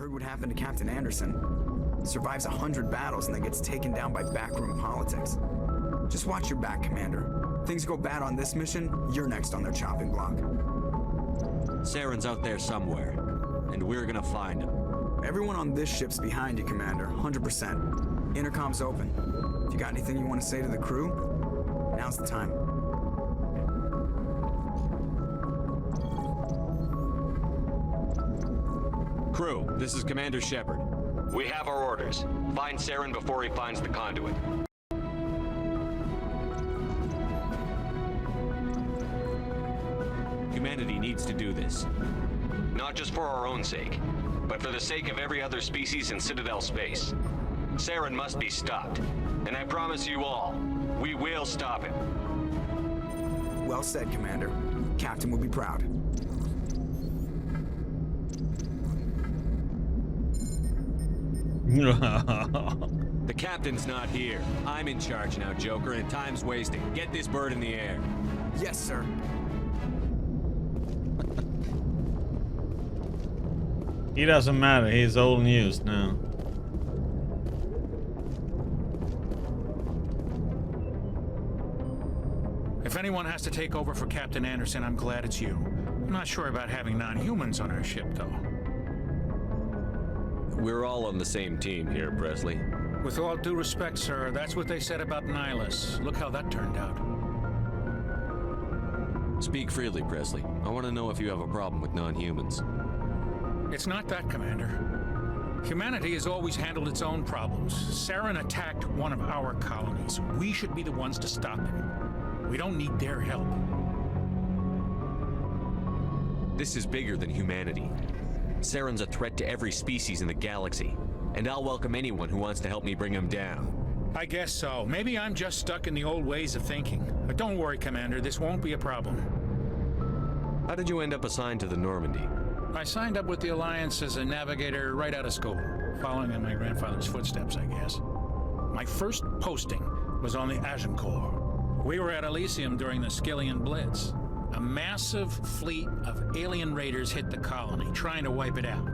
heard what happened to Captain Anderson. Survives 100 battles and then gets taken down by backroom politics. Just watch your back, Commander. Things go bad on this mission, you're next on their chopping block. Saren's out there somewhere, and we're gonna find him. Everyone on this ship's behind you, Commander, 100%. Intercom's open. If you got anything you want to say to the crew, now's the time. Crew, this is Commander Shepard. We have our orders. Find Saren before he finds the conduit. Humanity needs to do this. Not just for our own sake, but for the sake of every other species in Citadel space. Saren must be stopped. And I promise you all, we will stop him. Well said, Commander. Captain will be proud. The captain's not here. I'm in charge now, Joker, and time's wasting. Get this bird in the air. Yes, sir. He doesn't matter. He's old news now. If anyone has to take over for Captain Anderson, I'm glad it's you. I'm not sure about having non-humans on our ship, though. We're all on the same team here, Presley. With all due respect, sir, that's what they said about Nihilus. Look how that turned out. Speak freely, Presley. I want to know if you have a problem with non-humans. It's not that, Commander. Humanity has always handled its own problems. Saren attacked one of our colonies. We should be the ones to stop him. We don't need their help. This is bigger than humanity. Saren's a threat to every species in the galaxy, and I'll welcome anyone who wants to help me bring him down. I guess so. Maybe I'm just stuck in the old ways of thinking. But don't worry, Commander, this won't be a problem. How did you end up assigned to the Normandy? I signed up with the Alliance as a navigator right out of school, following in my grandfather's footsteps, I guess. My first posting was on the Agincourt. We were at Elysium during the Skillian Blitz. A massive fleet of alien raiders hit the colony, trying to wipe it out.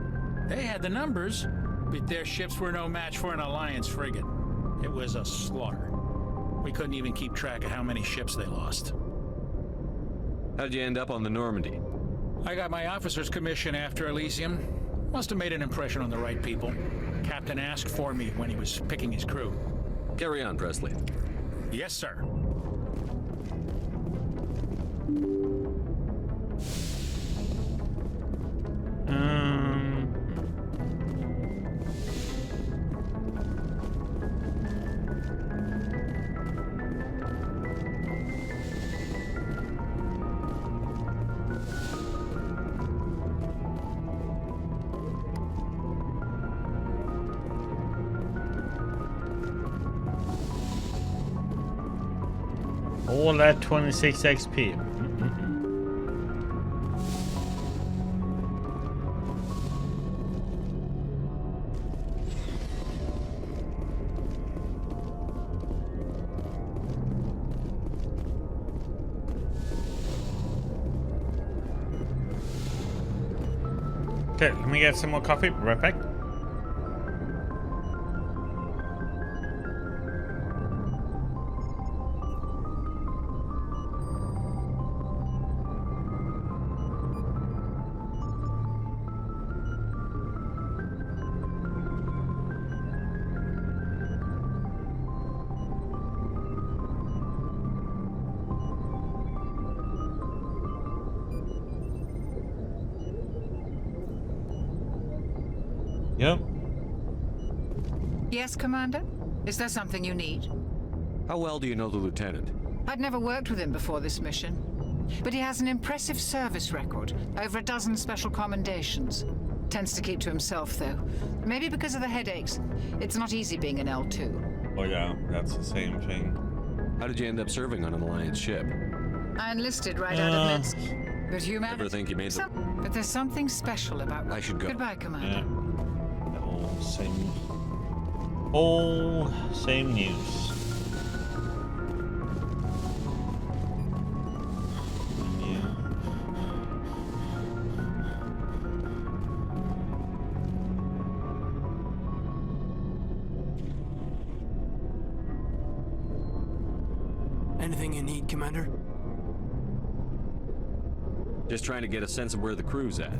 They had the numbers, but their ships were no match for an Alliance frigate. It was a slaughter. We couldn't even keep track of how many ships they lost. How'd you end up on the Normandy? I got my officer's commission after Elysium. Must have made an impression on the right people. Captain asked for me when he was picking his crew. Carry on, Presley. Yes, sir. All that 26 XP. Okay, let me get some more coffee. Right back. Yep. Yes, Commander? Is there something you need? How well do you know the lieutenant? I'd never worked with him before this mission. But he has an impressive service record, over a dozen special commendations. Tends to keep to himself, though. Maybe because of the headaches. It's not easy being an L2. Oh yeah, that's the same thing. How did you end up serving on an Alliance ship? I enlisted right out of Minsk. But humanity... Ever think you made the... But there's something special about... I should go. Goodbye, Commander. Yeah. All same news. Yeah. Anything you need, Commander? Just trying to get a sense of where the crew's at.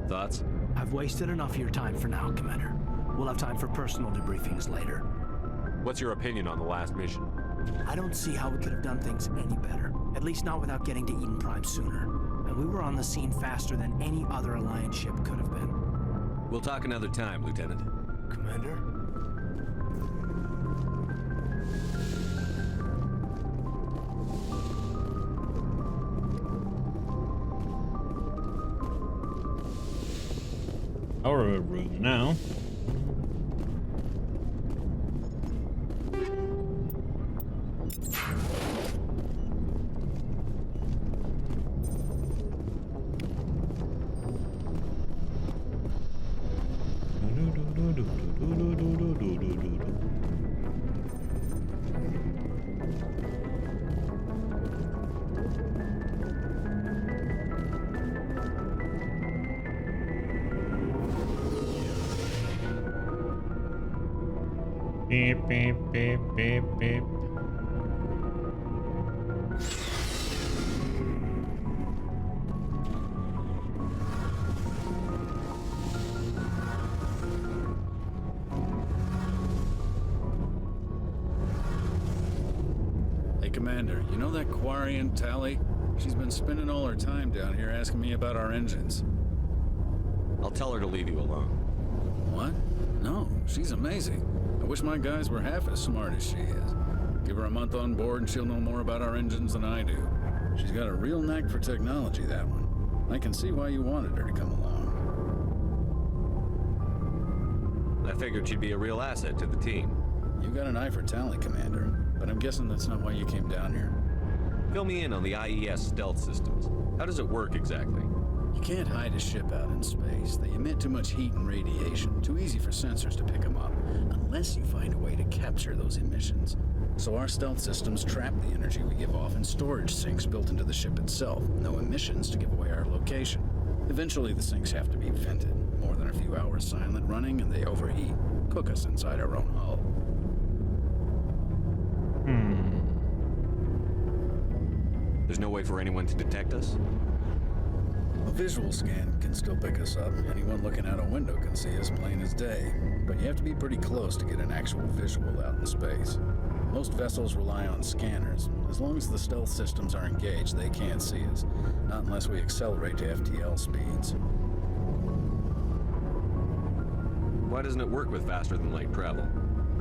Thoughts? I've wasted enough of your time for now, Commander. We'll have time for personal debriefings later. What's your opinion on the last mission? I don't see how we could have done things any better. At least not without getting to Eden Prime sooner. And we were on the scene faster than any other Alliance ship could have been. We'll talk another time, Lieutenant. Commander? Our room now. Beep, beep, beep, beep, beep. Hey, Commander, you know that Quarian Tally? She's been spending all her time down here asking me about our engines. I'll tell her to leave you alone. What? No, she's amazing. I wish my guys were half as smart as she is. Give her a month on board and she'll know more about our engines than I do. She's got a real knack for technology, that one. I can see why you wanted her to come along. I figured she'd be a real asset to the team. You got an eye for talent, Commander, but I'm guessing that's not why you came down here. Fill me in on the IES stealth systems. How does it work exactly? You can't hide a ship out in space. They emit too much heat and radiation. Too easy for sensors to pick them up, unless you find a way to capture those emissions. So our stealth systems trap the energy we give off in storage sinks built into the ship itself. No emissions to give away our location. Eventually the sinks have to be vented. More than a few hours silent running and they overheat. Cook us inside our own hull. There's no way for anyone to detect us? A visual scan can still pick us up. Anyone looking out a window can see us plain as day. But you have to be pretty close to get an actual visual out in space. Most vessels rely on scanners. As long as the stealth systems are engaged, they can't see us. Not unless we accelerate to FTL speeds. Why doesn't it work with faster than light travel?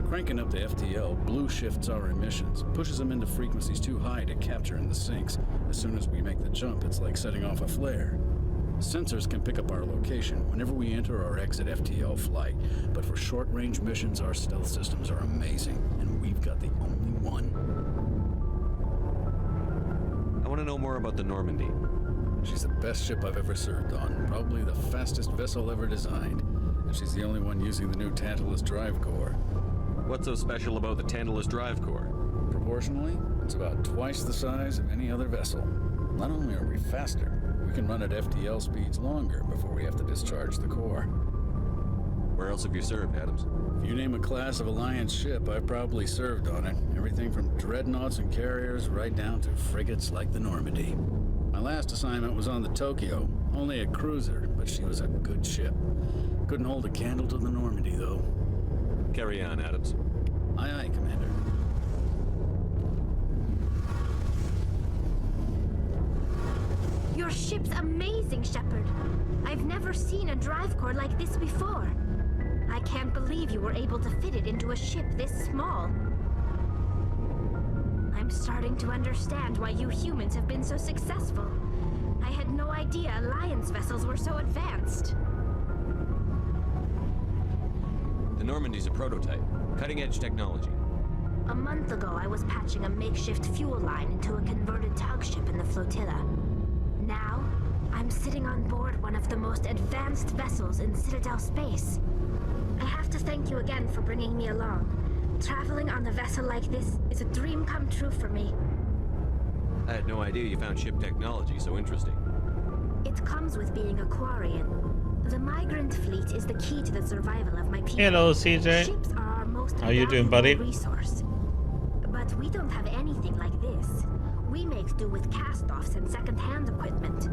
Cranking up to FTL blue shifts our emissions, pushes them into frequencies too high to capture in the sinks. As soon as we make the jump, it's like setting off a flare. Sensors can pick up our location whenever we enter or exit FTL flight, but for short-range missions, our stealth systems are amazing, and we've got the only one. I want to know more about the Normandy. She's the best ship I've ever served on, probably the fastest vessel ever designed, and she's the only one using the new Tantalus drive core. What's so special about the Tantalus drive core? Proportionally, it's about twice the size of any other vessel. Not only are we faster, we can run at FTL speeds longer before we have to discharge the core. Where else have you served, Adams? If you name a class of Alliance ship, I've probably served on it. Everything from dreadnoughts and carriers right down to frigates like the Normandy. My last assignment was on the Tokyo, only a cruiser, but she was a good ship. Couldn't hold a candle to the Normandy, though. Carry on, Adams. Aye, aye, Commander. Your ship's amazing, Shepard. I've never seen a drive core like this before. I can't believe you were able to fit it into a ship this small. I'm starting to understand why you humans have been so successful. I had no idea Alliance vessels were so advanced. The Normandy's a prototype. Cutting-edge technology. A month ago, I was patching a makeshift fuel line into a converted tug ship in the flotilla. Now, I'm sitting on board one of the most advanced vessels in Citadel space. I have to thank you again for bringing me along. Traveling on a vessel like this is a dream come true for me. I had no idea you found ship technology so interesting. It comes with being a Quarian. The migrant fleet is the key to the survival of my people. Hello, CJ. Ships are our most How you doing, buddy? resource. But we don't have anything like this. do with cast-offs and second-hand equipment.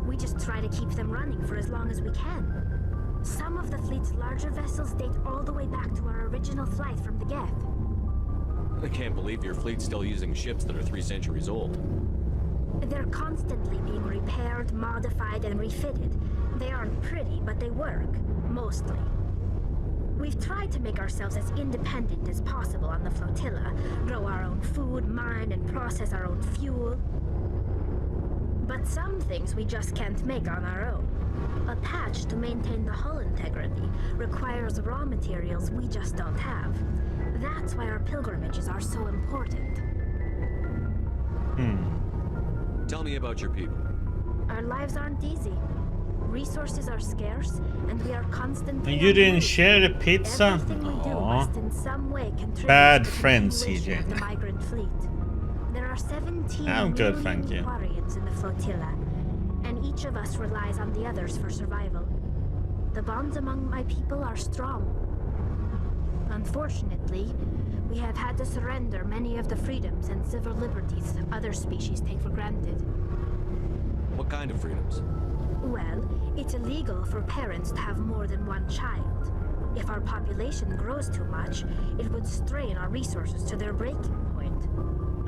We just try to keep them running for as long as we can. Some of the fleet's larger vessels date all the way back to our original flight from the Geth. I can't believe your fleet's still using ships that are 3 centuries old. They're constantly being repaired, modified, and refitted. They aren't pretty, but they work. Mostly. We've tried to make ourselves as independent as possible on the flotilla, grow our own food, mine, and process our own fuel. But some things we just can't make on our own. A patch to maintain the hull integrity requires raw materials we just don't have. That's why our pilgrimages are so important. Tell me about your people. Our lives aren't easy. Resources are scarce, and we are constantly. You didn't share the pizza? Everything we do must in some way contribute Bad to the friends, continuation of CJ. the migrant fleet. There are 17 I'm good, thank you. Quarians in the flotilla, and each of us relies on the others for survival. The bonds among my people are strong. Unfortunately, we have had to surrender many of the freedoms and civil liberties other species take for granted. What kind of freedoms? Well, it's illegal for parents to have more than one child. If our population grows too much, it would strain our resources to their breaking point.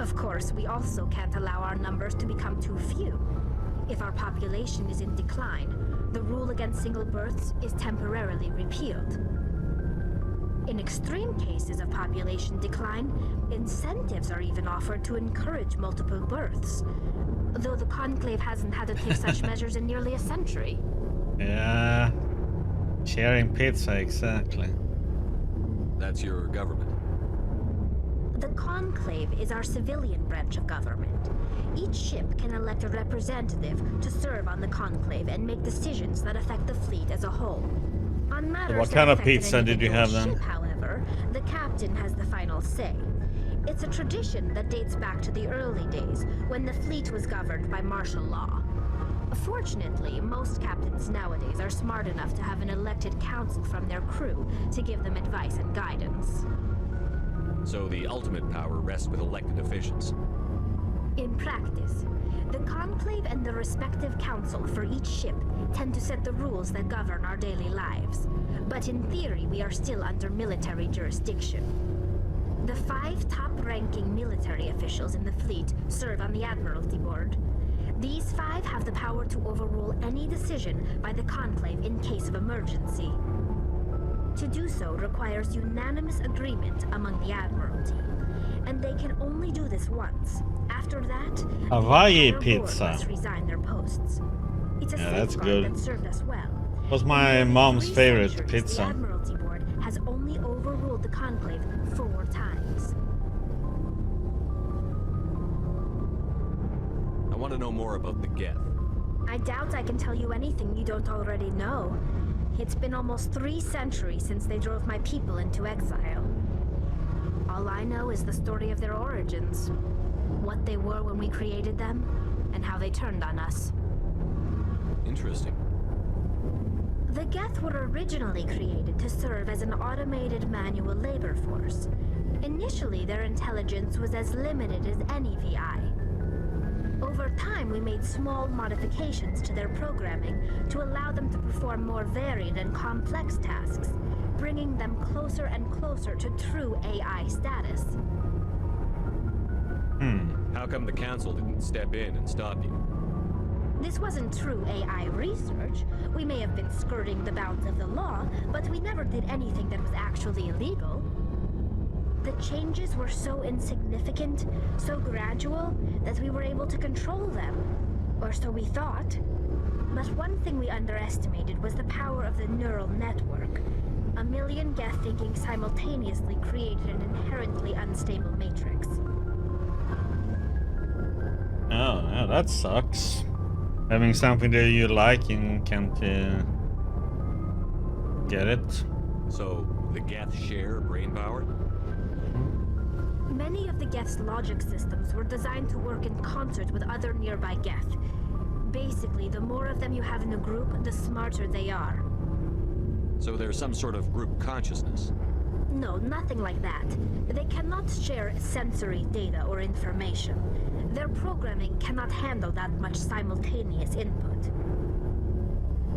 Of course, we also can't allow our numbers to become too few. If our population is in decline, the rule against single births is temporarily repealed. In extreme cases of population decline, incentives are even offered to encourage multiple births, though the Conclave hasn't had to take such measures in nearly a century. Yeah. Sharing pizza, exactly. That's your government. The Conclave is our civilian branch of government. Each ship can elect a representative to serve on the Conclave and make decisions that affect the fleet as a whole. On matters What that kind of affect an pizza did you have individual then? ship, however, the captain has the final say. It's a tradition that dates back to the early days, when the fleet was governed by martial law. Fortunately, most captains nowadays are smart enough to have an elected council from their crew to give them advice and guidance. So the ultimate power rests with elected officials. In practice, the Conclave and the respective council for each ship tend to set the rules that govern our daily lives. But in theory, we are still under military jurisdiction. The 5 top-ranking military officials in the fleet serve on the Admiralty Board. These 5 have the power to overrule any decision by the Conclave in case of emergency. To do so requires unanimous agreement among the Admiralty, and they can only do this once. After that, Hawaii the entire board pizza. must resign their posts. It's a Yeah, that's safeguard good. that served us well. Was my In mom's 3 favorite centuries, pizza. The Admiralty Board has only overruled the Conclave 4 times. I want to know more about the Geth. I doubt I can tell you anything you don't already know. It's been almost 3 centuries since they drove my people into exile. All I know is the story of their origins. What they were when we created them, and how they turned on us. Interesting. The Geth were originally created to serve as an automated manual labor force. Initially, their intelligence was as limited as any VI. Over time, we made small modifications to their programming to allow them to perform more varied and complex tasks, bringing them closer and closer to true AI status. How come the council didn't step in and stop you? This wasn't true AI research. We may have been skirting the bounds of the law, but we never did anything that was actually illegal. The changes were so insignificant, so gradual, that we were able to control them. Or so we thought. But one thing we underestimated was the power of the neural network. A million Geth thinking simultaneously created an inherently unstable matrix. Oh, yeah, that sucks. Having something that you like and can't get it. So the Geth share brain power? Many of the Geth's logic systems were designed to work in concert with other nearby Geth. Basically, the more of them you have in a group, the smarter they are. So there's some sort of group consciousness. No, nothing like that. They cannot share sensory data or information. Their programming cannot handle that much simultaneous input.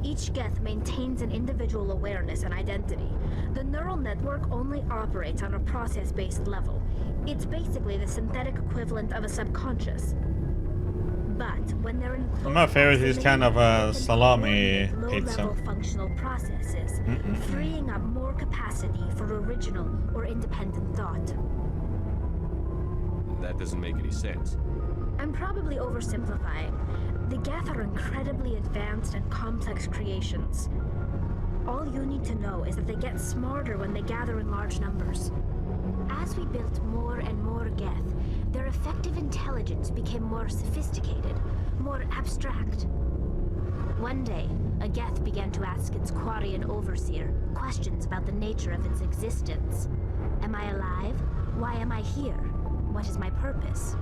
Each Geth maintains an individual awareness and identity. The neural network only operates on a process-based level. It's basically the synthetic equivalent of a subconscious. But when they're in My favorite is kind of a salami pizza. low-level functional processes, freeing up more capacity for original or independent thought. That doesn't make any sense. I'm probably oversimplifying. The Geth are incredibly advanced and complex creations. All you need to know is that they get smarter when they gather in large numbers. As we built more and more Geth, their effective intelligence became more sophisticated, more abstract. One day, a Geth began to ask its Quarian overseer questions about the nature of its existence. Am I alive? Why am I here? What is my purpose?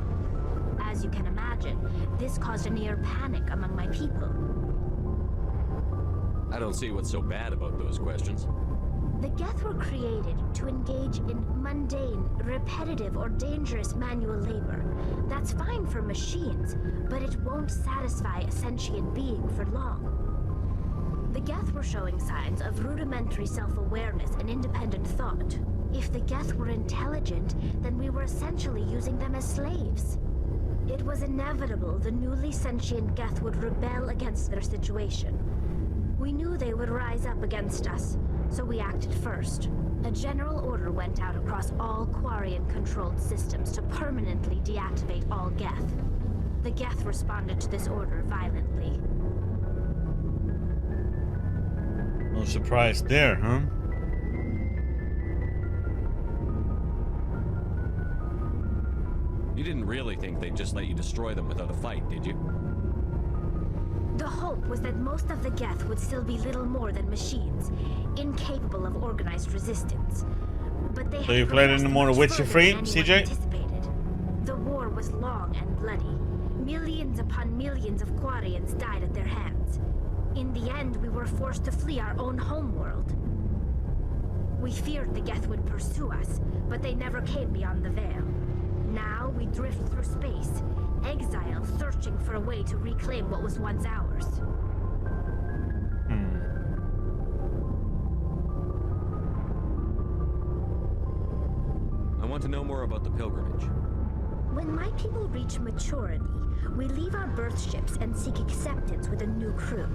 As you can imagine, this caused a near panic among my people. I don't see what's so bad about those questions. The Geth were created to engage in mundane, repetitive, or dangerous manual labor. That's fine for machines, but it won't satisfy a sentient being for long. The Geth were showing signs of rudimentary self-awareness and independent thought. If the Geth were intelligent, then we were essentially using them as slaves. It was inevitable the newly sentient Geth would rebel against their situation. We knew they would rise up against us, so we acted first. A general order went out across all Quarian-controlled systems to permanently deactivate all Geth. The Geth responded to this order violently. No surprise there, huh? You didn't really think they'd just let you destroy them without a fight, did you? The hope was that most of the Geth would still be little more than machines, incapable of organized resistance. But they So you played in the more Witcher 3, CJ? The war was long and bloody. Millions upon millions of Quarians died at their hands. In the end, we were forced to flee our own homeworld. We feared the Geth would pursue us, but they never came beyond the Veil. Now we drift through space, exile, searching for a way to reclaim what was once ours. I want to know more about the pilgrimage. When my people reach maturity, we leave our birth ships and seek acceptance with a new crew.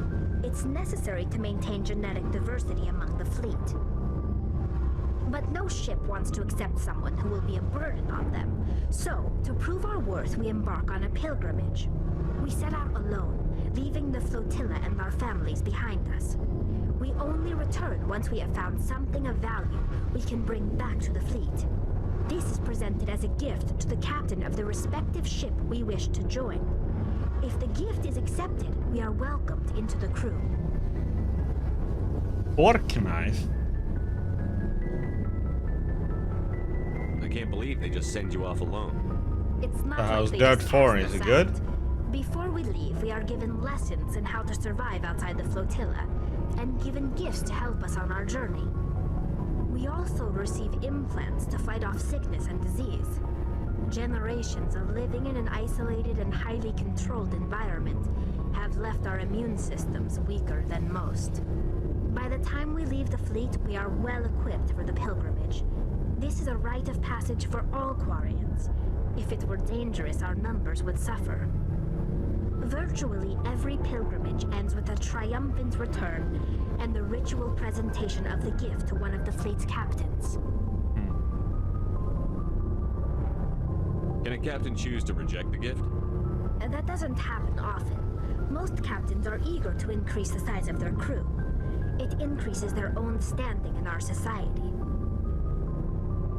It's necessary to maintain genetic diversity among the fleet. But no ship wants to accept someone who will be a burden on them. So, to prove our worth, we embark on a pilgrimage. We set out alone, leaving the flotilla and our families behind us. We only return once we have found something of value we can bring back to the fleet. This is presented as a gift to the captain of the respective ship we wish to join. If the gift is accepted, we are welcomed into the crew. Fork knife? I can't believe they just send you off alone. It's not How's like they Dirt just 4? cast Is it us good? out. Before we leave, we are given lessons in how to survive outside the flotilla, and given gifts to help us on our journey. We also receive implants to fight off sickness and disease. Generations of living in an isolated and highly controlled environment have left our immune systems weaker than most. By the time we leave the fleet, we are well equipped for the pilgrimage. This is a rite of passage for all Quarians. If it were dangerous, our numbers would suffer. Virtually every pilgrimage ends with a triumphant return and the ritual presentation of the gift to one of the fleet's captains. Can a captain choose to reject the gift? That doesn't happen often. Most captains are eager to increase the size of their crew. It increases their own standing in our society.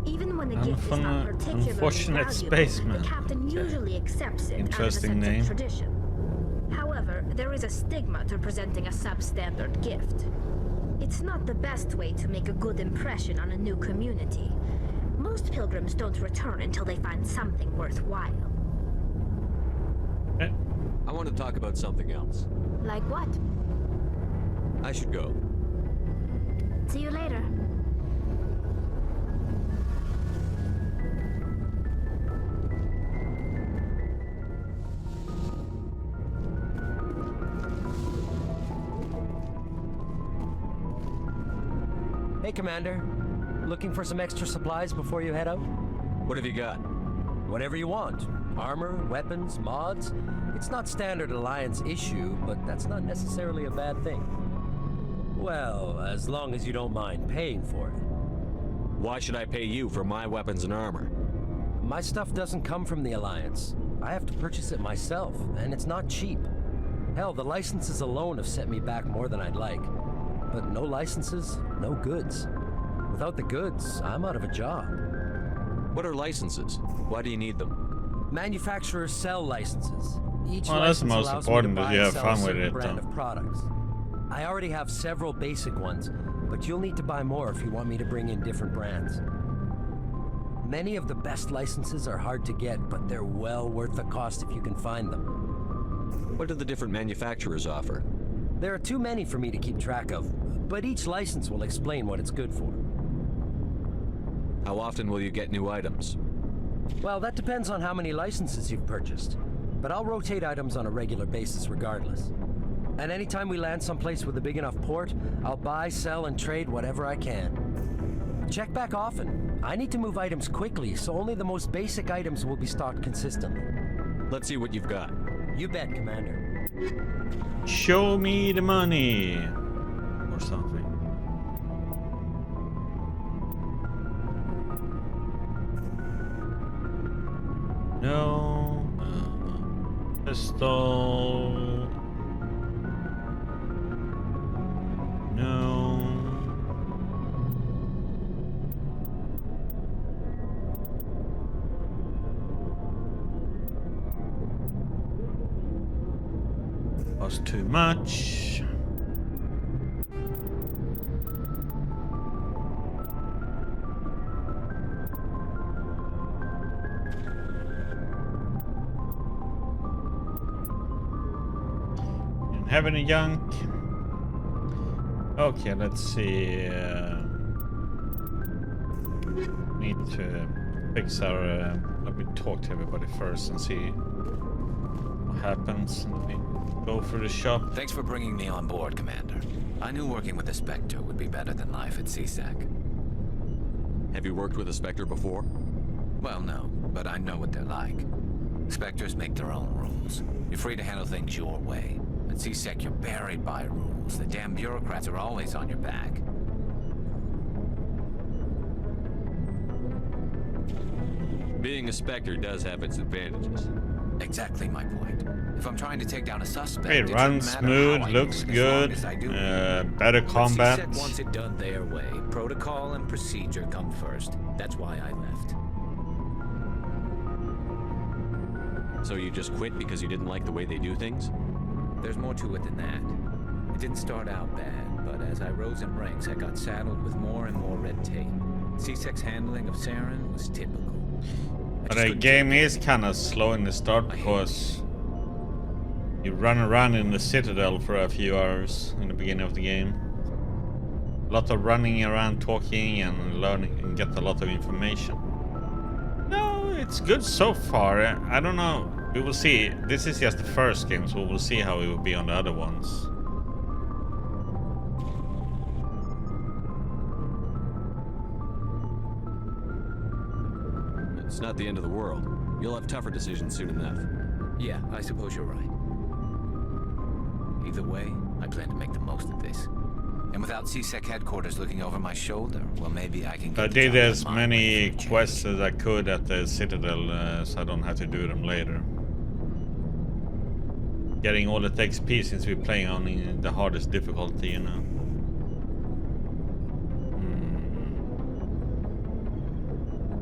Even when the gift is not particularly unfortunate valuable, spaceman. the captain usually accepts it Interesting out of a sense name. of tradition. However, there is a stigma to presenting a substandard gift. It's not the best way to make a good impression on a new community. Most pilgrims don't return until they find something worthwhile. I want to talk about something else. Like what? I should go. See you later. Hey, Commander. Looking for some extra supplies before you head out? What have you got? Whatever you want. Armor, weapons, mods. It's not standard Alliance issue, but that's not necessarily a bad thing. Well, as long as you don't mind paying for it. Why should I pay you for my weapons and armor? My stuff doesn't come from the Alliance. I have to purchase it myself, and it's not cheap. Hell, the licenses alone have set me back more than I'd like. But no licenses, no goods. Without the goods, I'm out of a job. What are licenses? Why do you need them? Manufacturers sell licenses. Each Well, that's the license most allows important me to that buy you and have sell fun a with certain it, brand though. of products. I already have several basic ones, but you'll need to buy more if you want me to bring in different brands. Many of the best licenses are hard to get, but they're well worth the cost if you can find them. What do the different manufacturers offer? There are too many for me to keep track of, but each license will explain what it's good for. How often will you get new items? Well, that depends on how many licenses you've purchased, but I'll rotate items on a regular basis regardless. And anytime we land someplace with a big enough port, I'll buy, sell, and trade whatever I can. Check back often. I need to move items quickly, so only the most basic items will be stocked consistently. Let's see what you've got. You bet, Commander. Show me the money. Or something. No. Pistol. No. Was too much. Didn't have any junk. Okay, let's see. Need to fix our. Let me talk to everybody first and see what happens. Let me go through the shop. Thanks for bringing me on board, Commander. I knew working with a Spectre would be better than life at CSEC. Have you worked with a Spectre before? Well, no, but I know what they're like. Spectres make their own rules. You're free to handle things your way. At CSEC, you're buried by rules. The damn bureaucrats are always on your back. Being a Spectre does have its advantages. Exactly my point. If I'm trying to take down a suspect, It runs smooth, looks good, better combat. CSEC wants it done their way. Protocol and procedure come first. That's why I left. So you just quit because you didn't like the way they do things? There's more to it than that. It didn't start out bad, but as I rose in ranks, I got saddled with more and more red tape. CSEC's handling of Saren was typical. But the game is kind of slow in the start because you run around in the Citadel for a few hours in the beginning of the game. A lot of running around, talking and learning, and get a lot of information. No, it's good so far. I don't know. We will see. This is just the first game, so we'll see how it will be on the other ones. It's not the end of the world. You'll have tougher decisions soon enough. Yeah, I suppose you're right. Either way, I plan to make the most of this. And without CSEC headquarters looking over my shoulder, well, maybe I can get I did as many quests as I could at the Citadel, so I don't have to do them later. Getting all the XP since we're playing on the hardest difficulty, you know.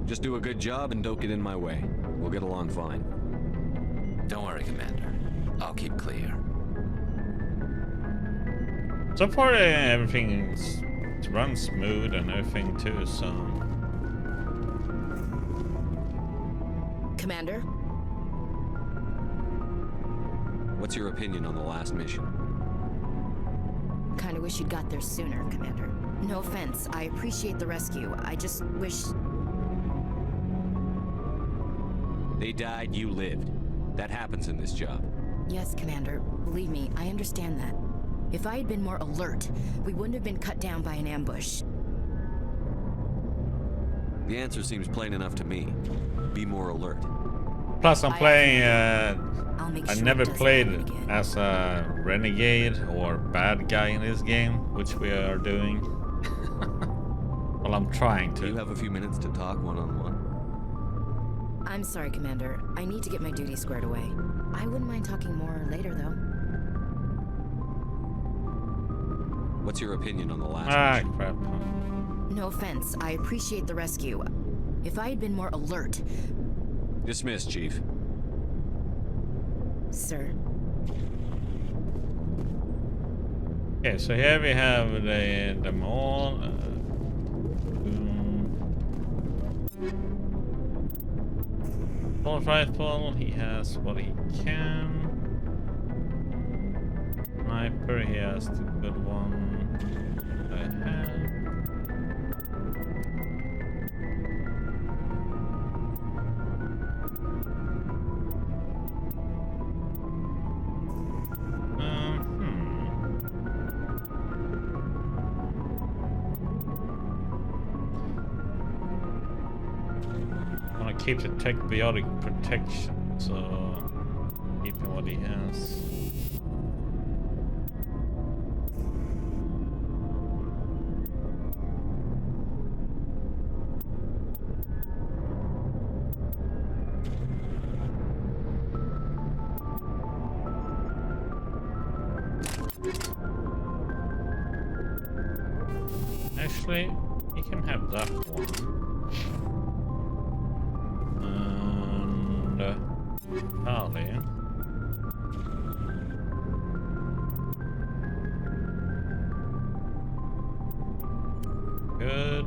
Just do a good job and don't get in my way. We'll get along fine. Don't worry, Commander. I'll keep clear. So far, everything runs smooth and everything too, so... Commander? What's your opinion on the last mission? Kinda wish you'd got there sooner, Commander. No offense, I appreciate the rescue. I just wish... They died, you lived. That happens in this job. Yes, Commander. Believe me, I understand that. If I had been more alert, we wouldn't have been cut down by an ambush. The answer seems plain enough to me. Be more alert. Plus, I'm playing. I'll make I sure never it doesn't played happen again. as a renegade or bad guy in this game, which we are doing. Well, I'm trying Do you to. have a few minutes to talk one-on-one? I'm sorry, Commander. I need to get my duties squared away. I wouldn't mind talking more later, though. What's your opinion on the last Ah, mission? crap. No offense. I appreciate the rescue. If I had been more alert... Dismissed, Chief. Sir. Okay, so here we have them all. Assault rifle, he has what he can. Sniper, he has the good one I have. I want to keep the tech biotic protection, so keep him what he has. Actually, he can have that one. And Harley. Good.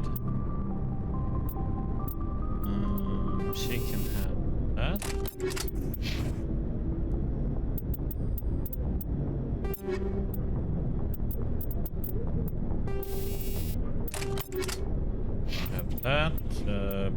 She can have that. I have that.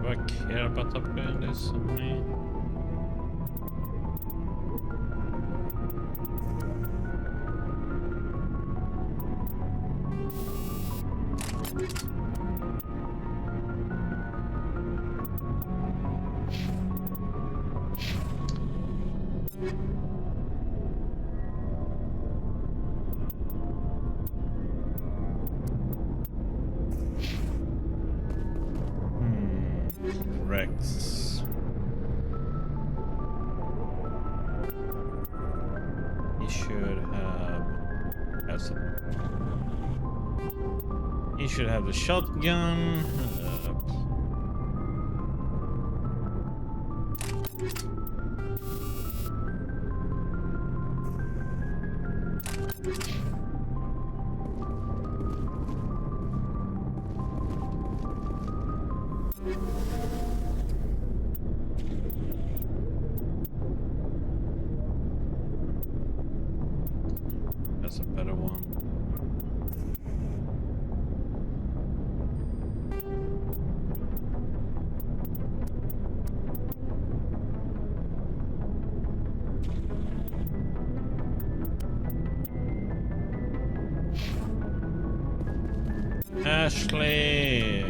Do I care about upgrading this? Rex. He should have. He should have the shotgun. That's a better one. Ashley.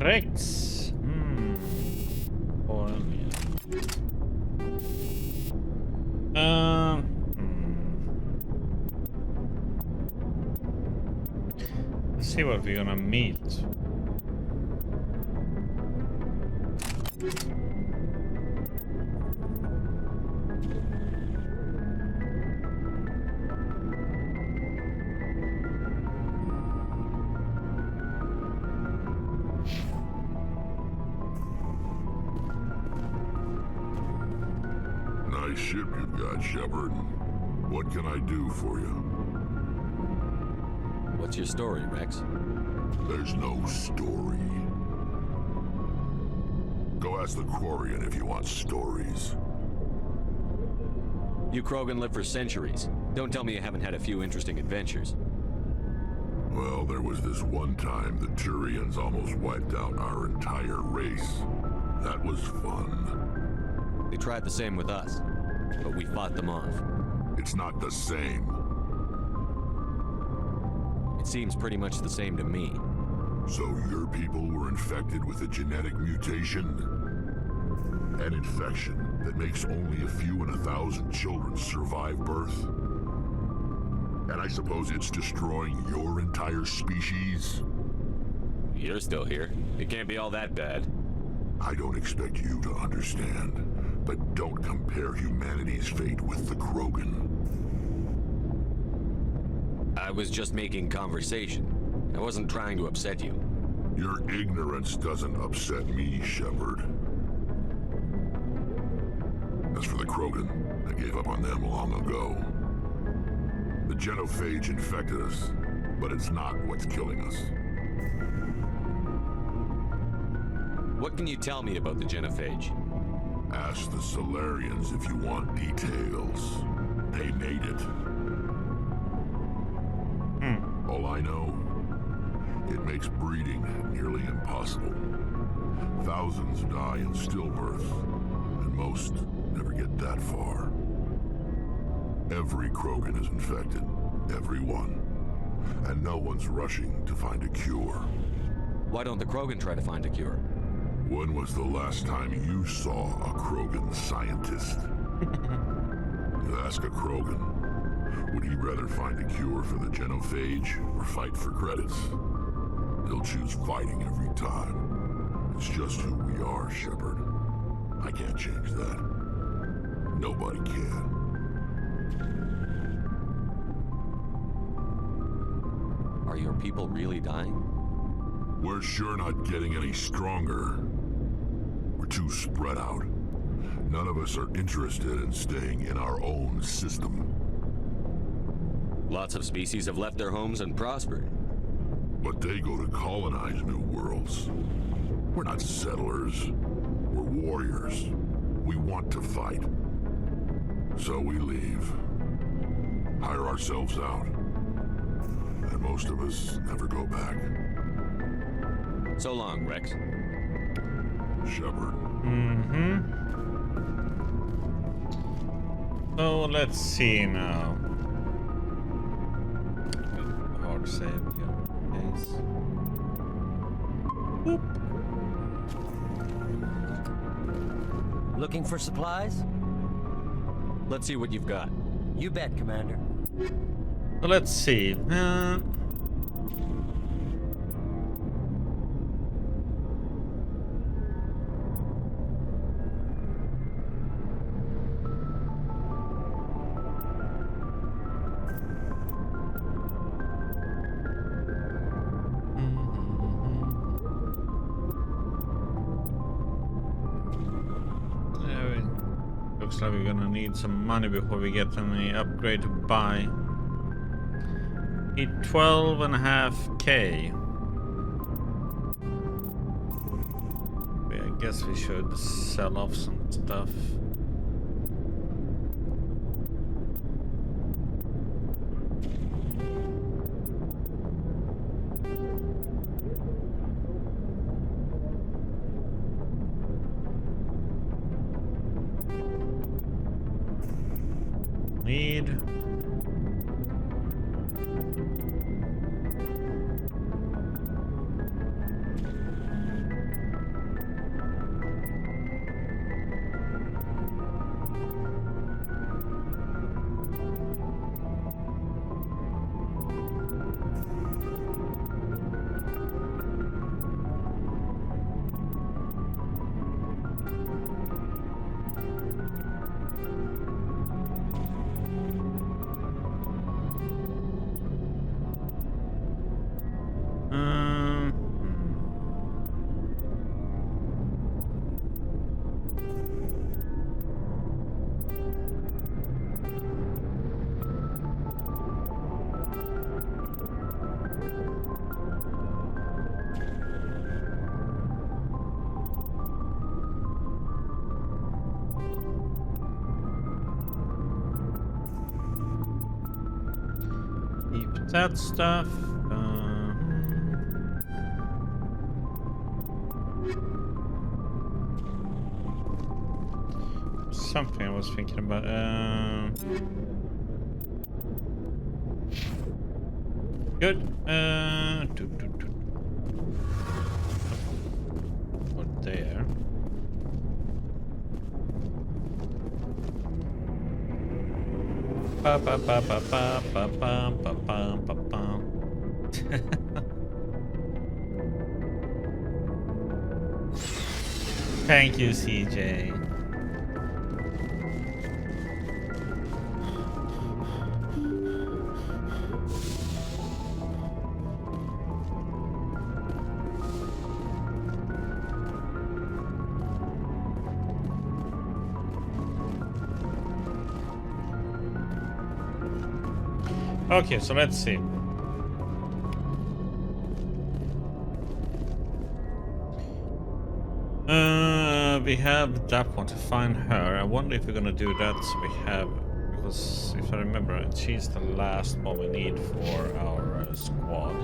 Rex. Oil. Let's see what we're gonna meet. Nice ship you've got, Shepard. What can I do for you? What's your story, Rex? There's no story. Go ask the Quarian if you want stories. You Krogan live for centuries. Don't tell me you haven't had a few interesting adventures. Well, there was this one time the Turians almost wiped out our entire race. That was fun. They tried the same with us, but we fought them off. It's not the same. It seems pretty much the same to me. So your people were infected with a genetic mutation? An infection that makes only a few in 1,000 children survive birth? And I suppose it's destroying your entire species? You're still here. It can't be all that bad. I don't expect you to understand, but don't compare humanity's fate with the Krogan. I was just making conversation. I wasn't trying to upset you. Your ignorance doesn't upset me, Shepard. As for the Krogan, I gave up on them long ago. The genophage infected us, but it's not what's killing us. What can you tell me about the genophage? Ask the Solarians if you want details. They made it. All I know, it makes breeding nearly impossible. Thousands die in stillbirth, and most never get that far. Every Krogan is infected, every one. And no one's rushing to find a cure. Why don't the Krogan try to find a cure? When was the last time you saw a Krogan scientist? You ask a Krogan, would he rather find a cure for the genophage or fight for credits? He'll choose fighting every time. It's just who we are, Shepard. I can't change that. Nobody can. Are your people really dying? We're sure not getting any stronger. We're too spread out. None of us are interested in staying in our own system. Lots of species have left their homes and prospered. But they go to colonize new worlds. We're not settlers. We're warriors. We want to fight. So we leave. Hire ourselves out. And most of us never go back. So long, Rex. Shepard. So let's see now. Hard save, yeah. Yes. Whoop. Looking for supplies? Let's see what you've got. You bet, Commander. So let's see. Looks like we're gonna need some money before we get any upgrade to buy. Need 12.5K. I guess we should sell off some stuff. Need that stuff. Something I was thinking about. Good. Or there. Ba ba ba ba ba ba ba ba ba ba ba. Thank you, CJ. Okay, so let's see. We have that one to find her. I wonder if we're gonna do that. So we have, because if I remember, she's the last one we need for our squad.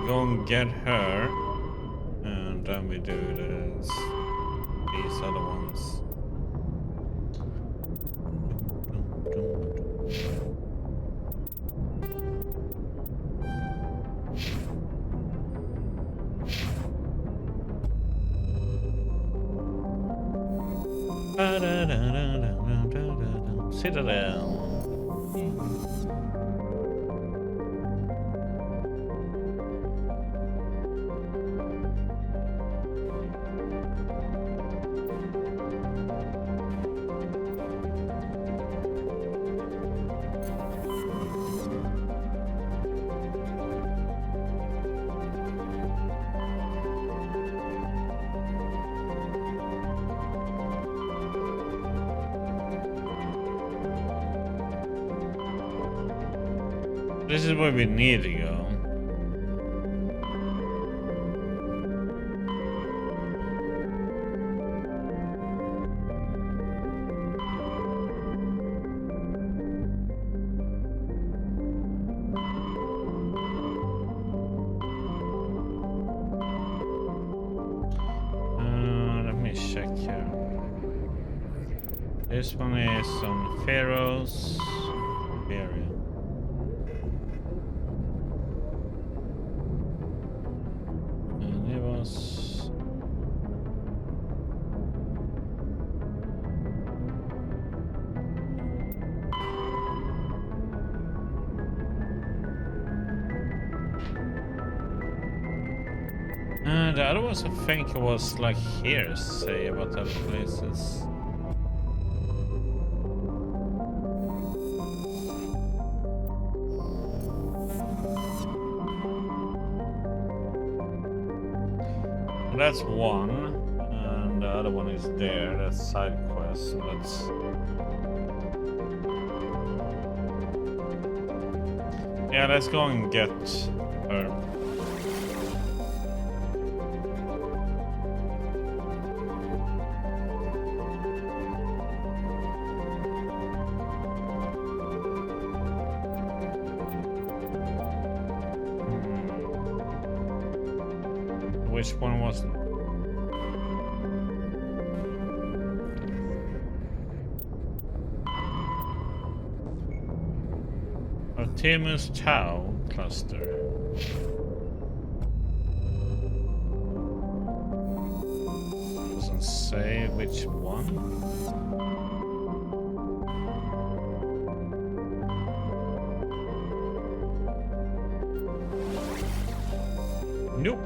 Go and get her, and then we do this, these other ones. Citadel. This is where we need to go. Let me check here. This one is on Pharaoh's area. The other ones I think was like hearsay about other places. That's one, and the other one is there. That's side quest. So that's yeah. Let's go and get her. Which one was it? Artemis Tau cluster. Doesn't say which one. Nope.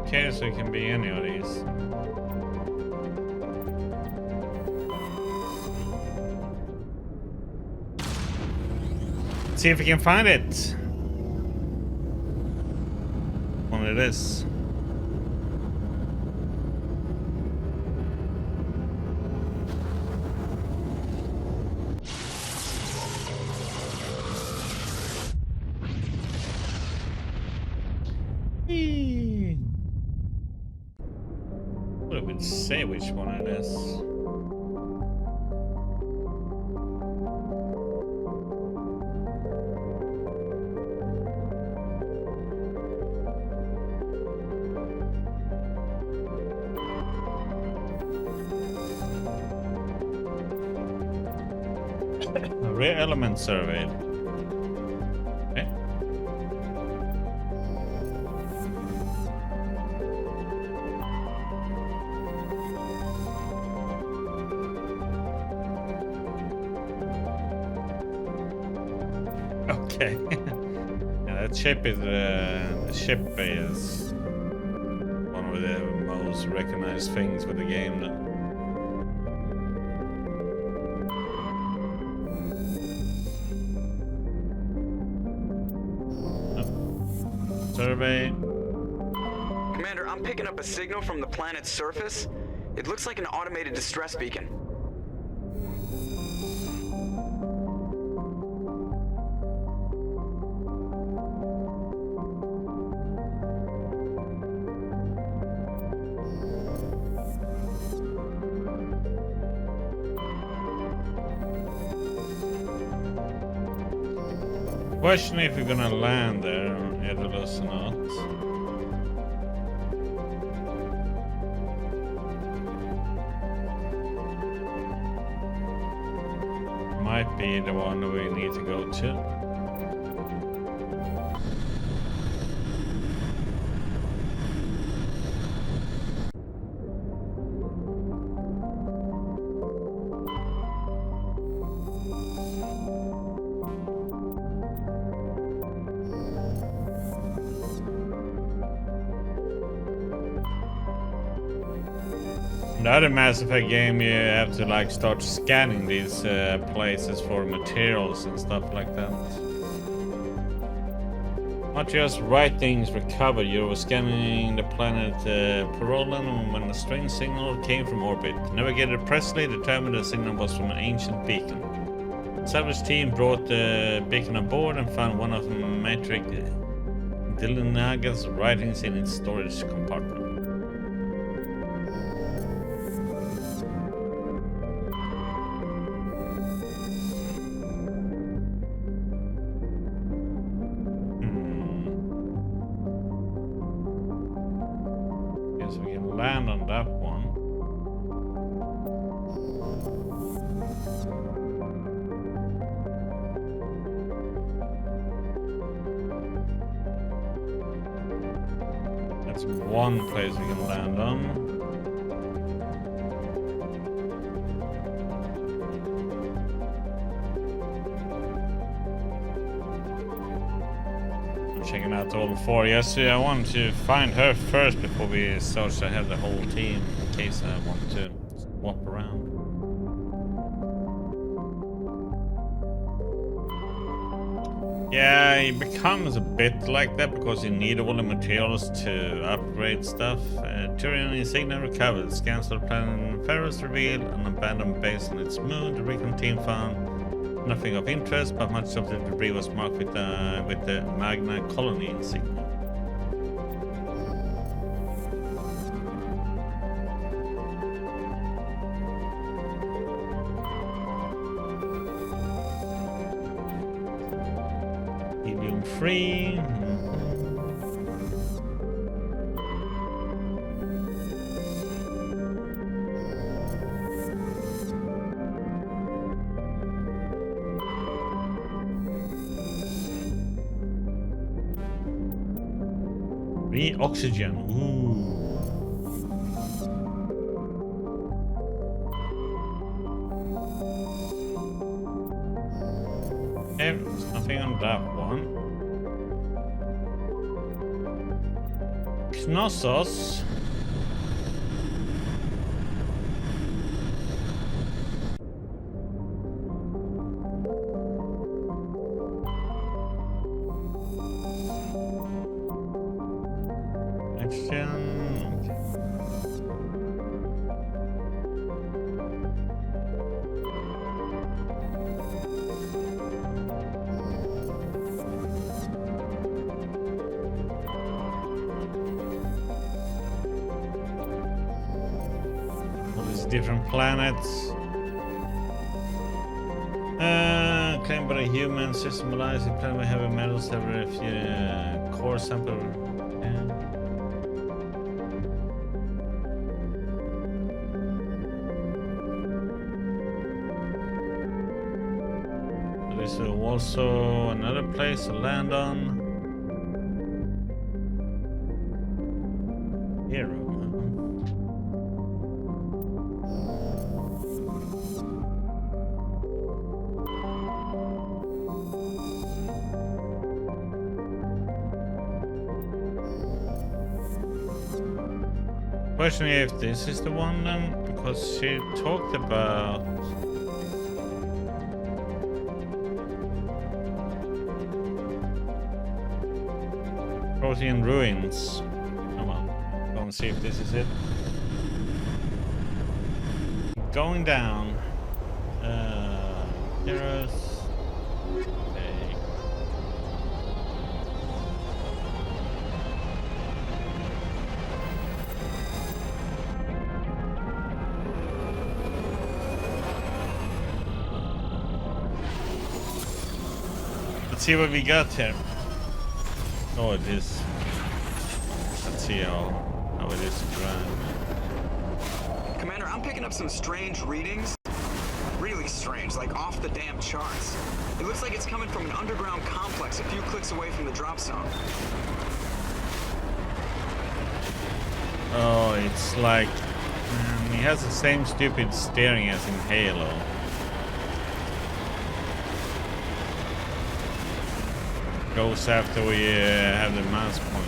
Okay, so it can be any of these. See if we can find it. One it is. say which one it is. Rare element surveyed. Okay. Okay. Yeah, that ship is the ship is one of the most recognized things with the game now. Survey. Commander, I'm picking up a signal from the planet's surface. It looks like an automated distress beacon. Question if you're gonna land there on Edulus or not. Might be the one we need to go to. In the other Mass Effect game, you have to like start scanning these places for materials and stuff like that. Not just right things recovered, you were scanning the planet Parolan when a strange signal came from orbit. Navigator Presley determined the signal was from an ancient beacon. Savage team brought the beacon aboard and found one of Matrix Dillinaga's writings in its storage compartment. Land on that one. That's one place we can land on. Checking out all four. Yes, I want to find her first before we search. I have the whole team in case I want to swap around. Yeah, it becomes a bit like that because you need all the materials to upgrade stuff. Turian insignia recovered. Scans of the planet Ferris revealed an abandoned base on its moon. The recon team found nothing of interest, but much of the debris was marked with the Magna Colony insignia. Helium-free. Oxygen. Ooh. Okay, there's nothing on that one. Knossos. different planets. Claimed by the human, systemized the planet with heavy metals, every core sample. Yeah. There's also another place to land on. Hero. Question if this is the one then, because she talked about Protean ruins. Come on, go and see if this is it. Going down. Heroes. Okay. Let's see what we got here. Oh, it is. Let's see how it is to run. Commander, I'm picking up some strange readings. Really strange, like off the damn charts. It looks like it's coming from an underground complex a few clicks away from the drop zone. Oh, it's like he has the same stupid steering as in Halo. Goes after we have the mouse pointer.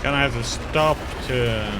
Gonna have to stop to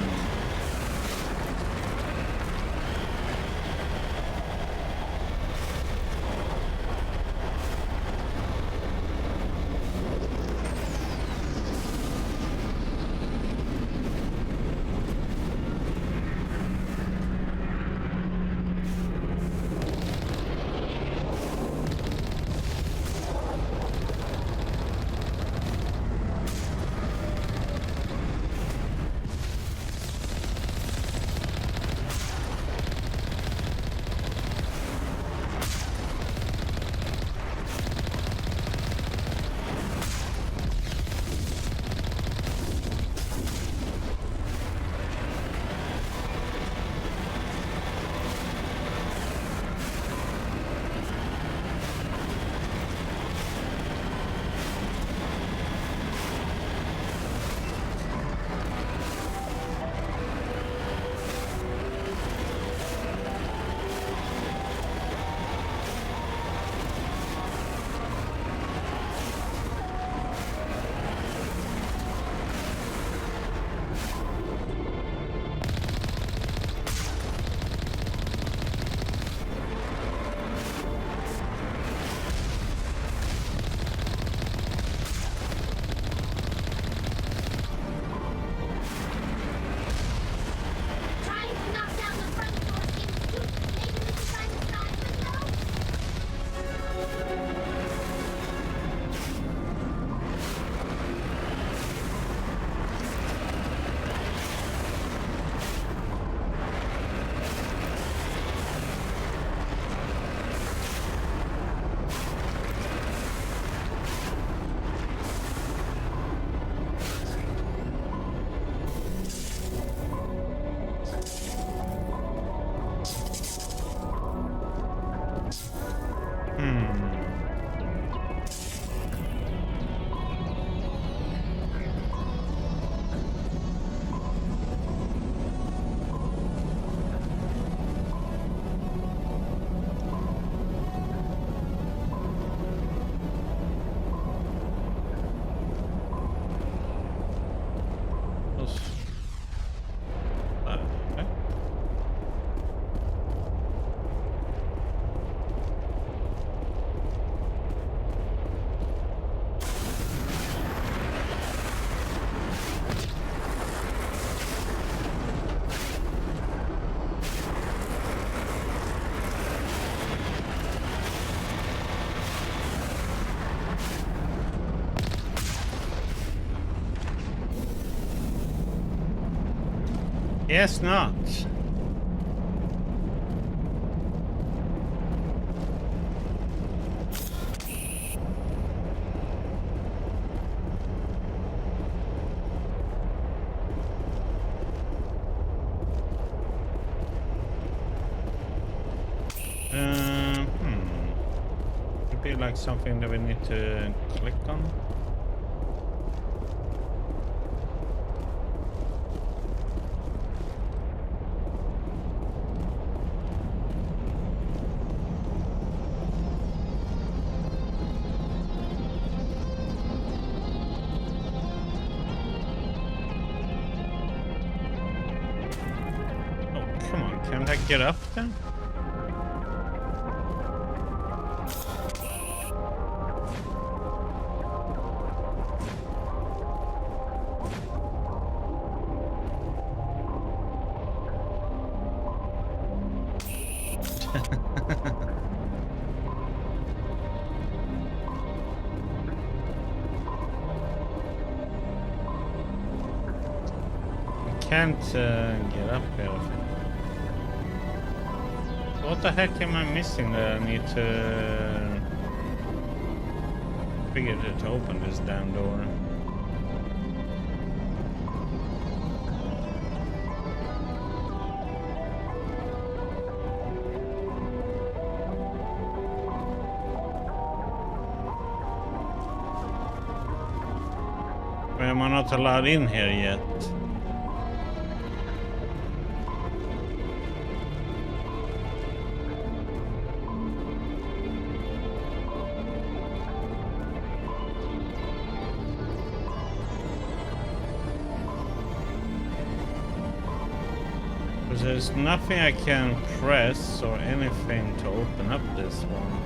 Yes, not. Could be like something that we need to click on. Can't I get up then? I can't get up here. What the heck am I missing that I need to figure out to open this damn door? Why am I not allowed in here yet? There's nothing I can press or anything to open up this one.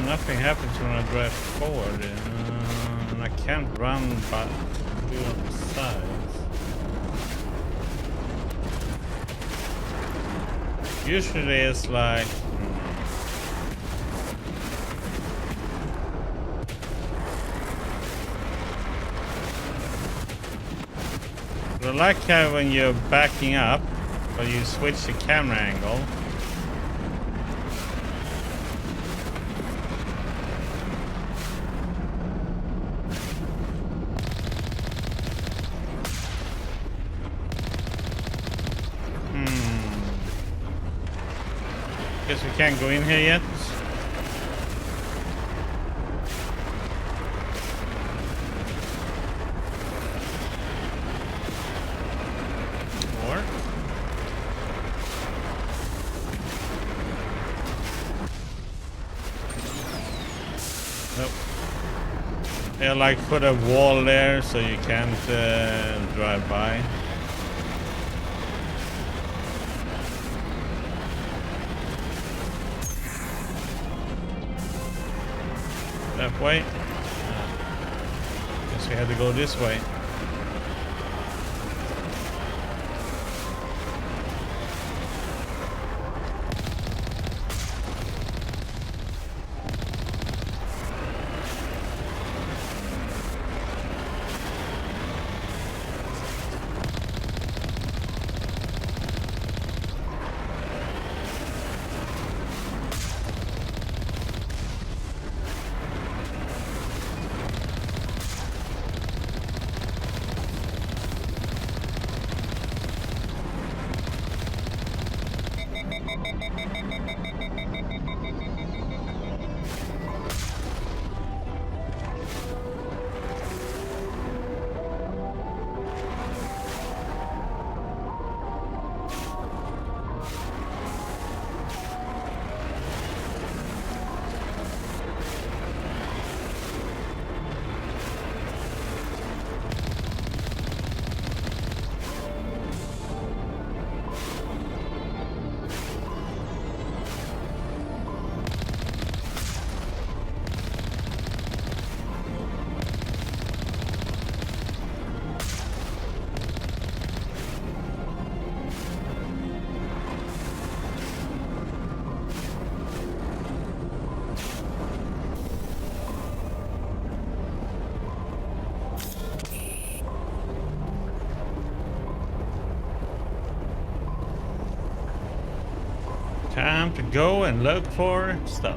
Nothing happens when I drive forward, and I can't run but do on the sides. Usually it's like I like how when you're backing up, but you switch the camera angle. Guess we can't go in here yet. Or nope. Yeah, like put a wall there so you can't drive by. That way. Guess we had to go this way. Time to go and look for stuff.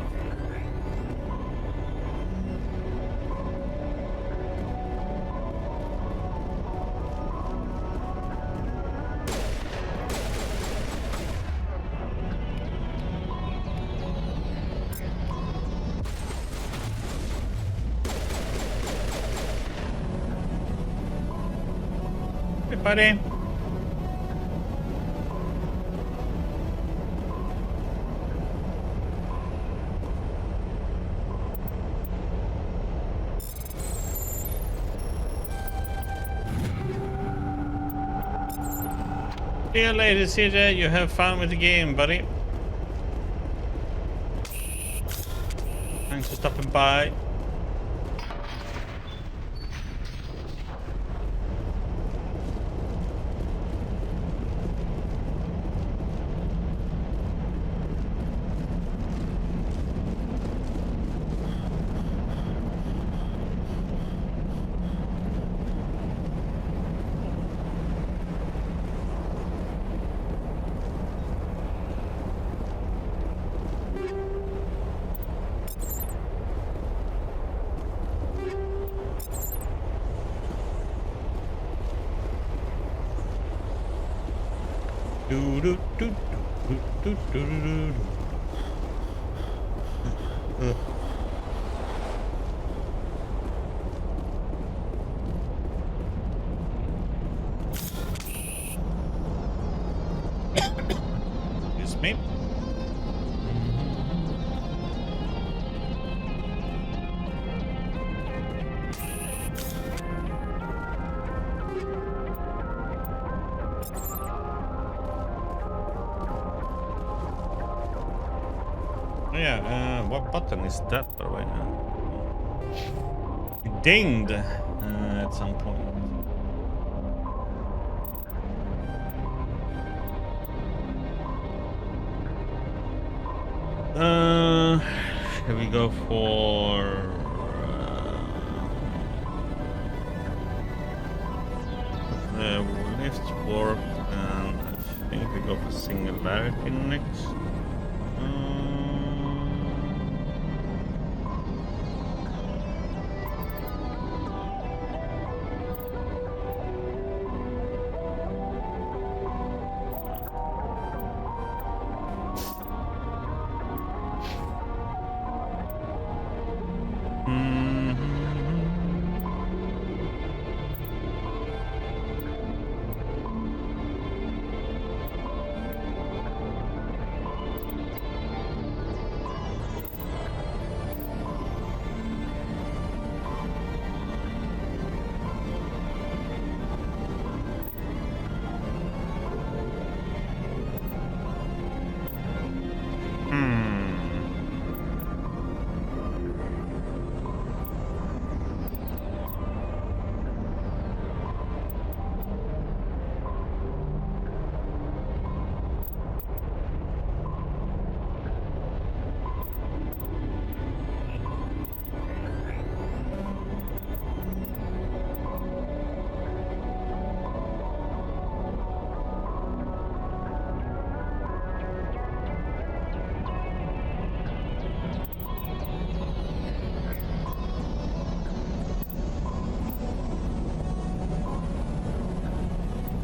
Hey, buddy. See you later, CJ. You have fun with the game, buddy. Thanks for stopping by. Excuse me. Yeah, what button is that by the way now? It dinged at some point. Shall we go for the lift work, and I think we go for singularity next.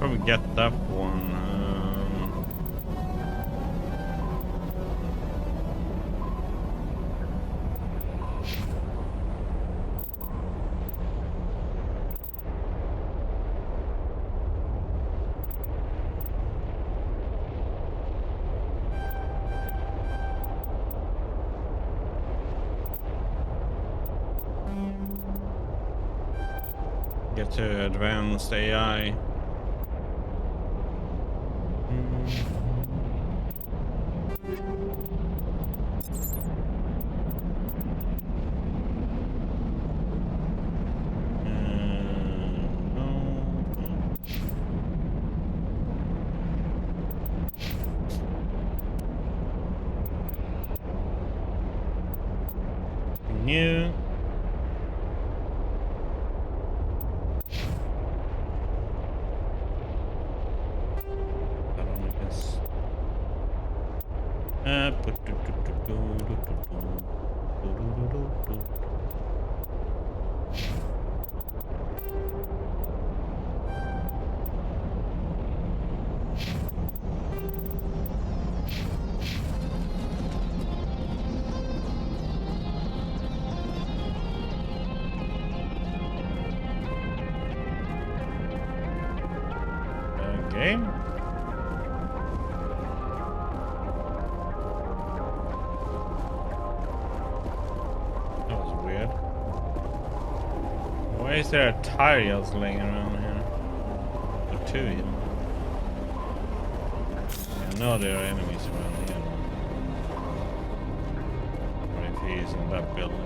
do we get that one? Get to advanced AI. New. Okay. That was weird. Why is there a tire just laying around here? Or two even. I know there are enemies around here. Or if he is in that building.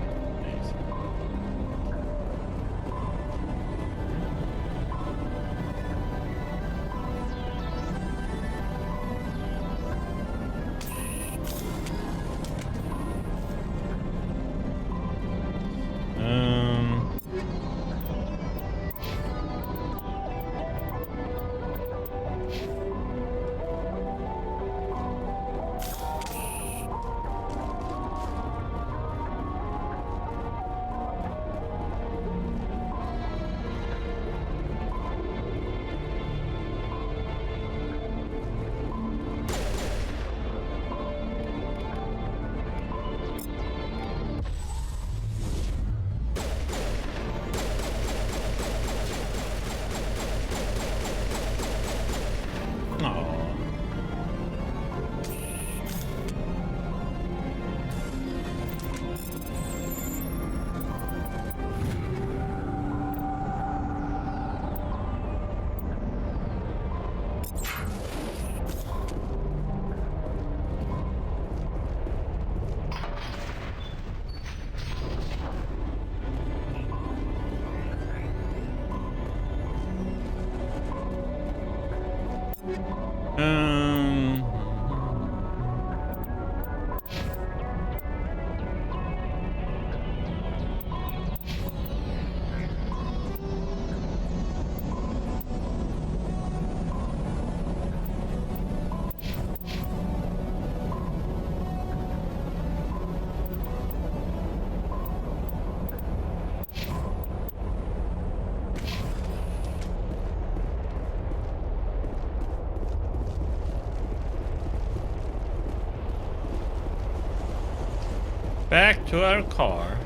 Back to our car.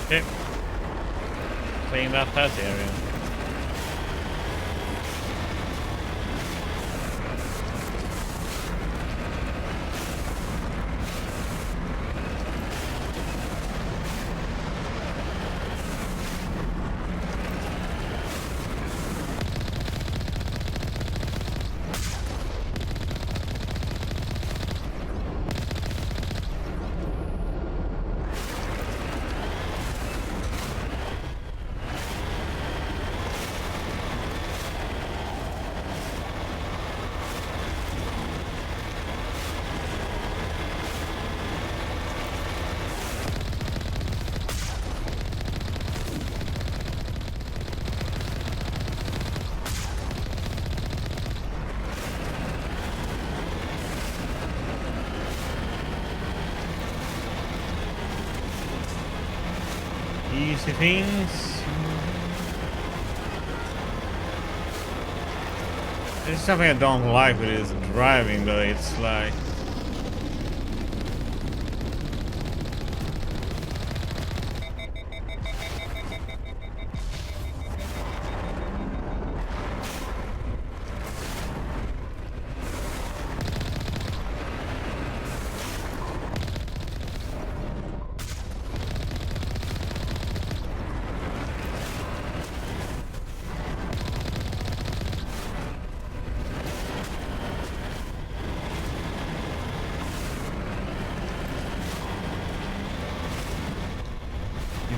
Okay. Clean up that area. Easy things. There's something I don't like with this driving though. It's like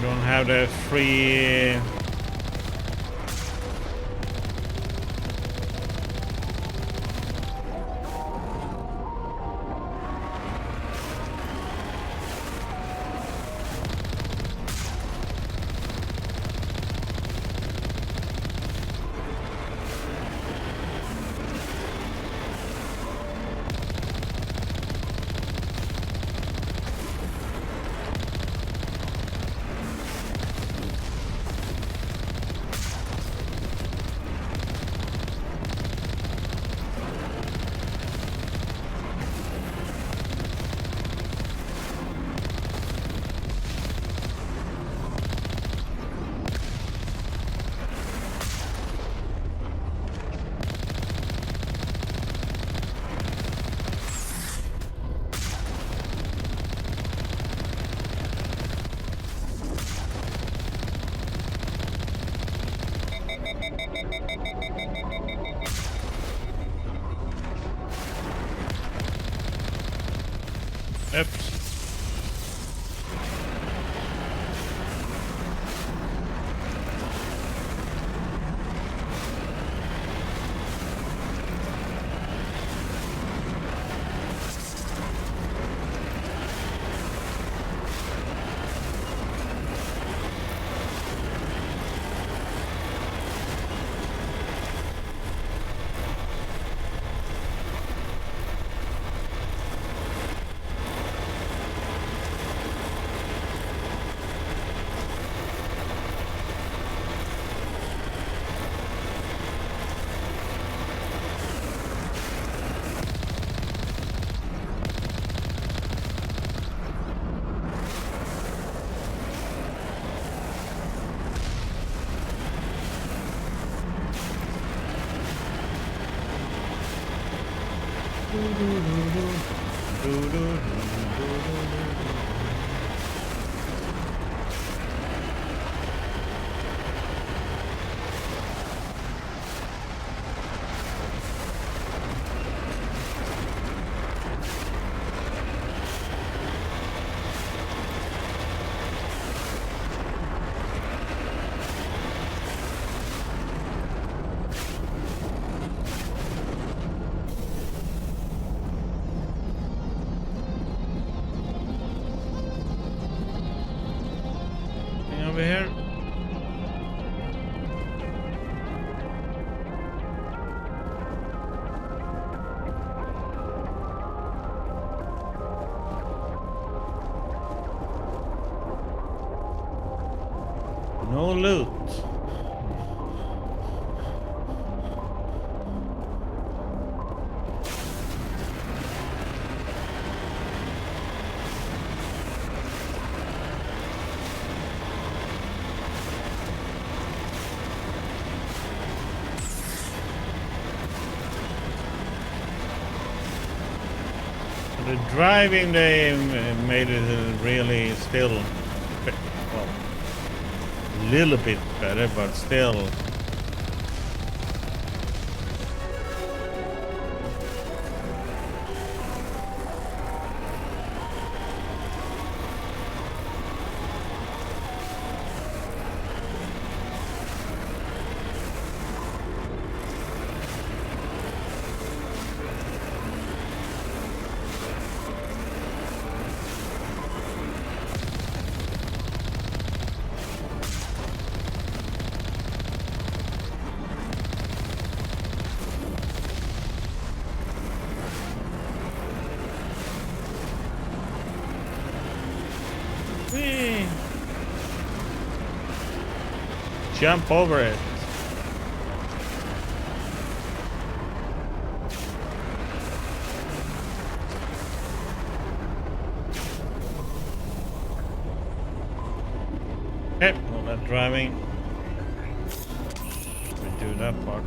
don't have the free Oops. Over here. No loot. The driving, they made it really still, well, a little bit better, but still. Whee! Jump over it. That driving. We do that part.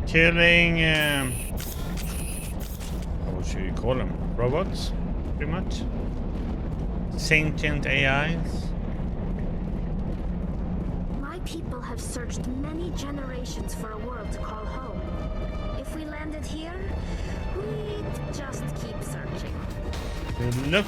Killing, what should you call them? Robots, pretty much. Sentient AIs. My people have searched many generations for a world to call home. If we landed here, we'd just keep searching. Good luck.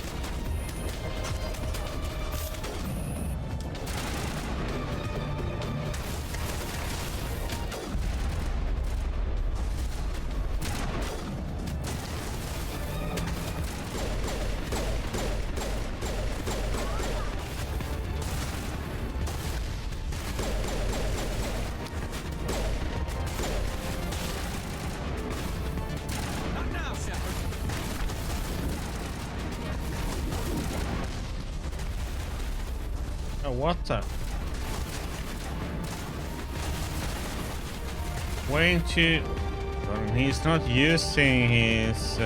What the? Waiting to... he's not using his...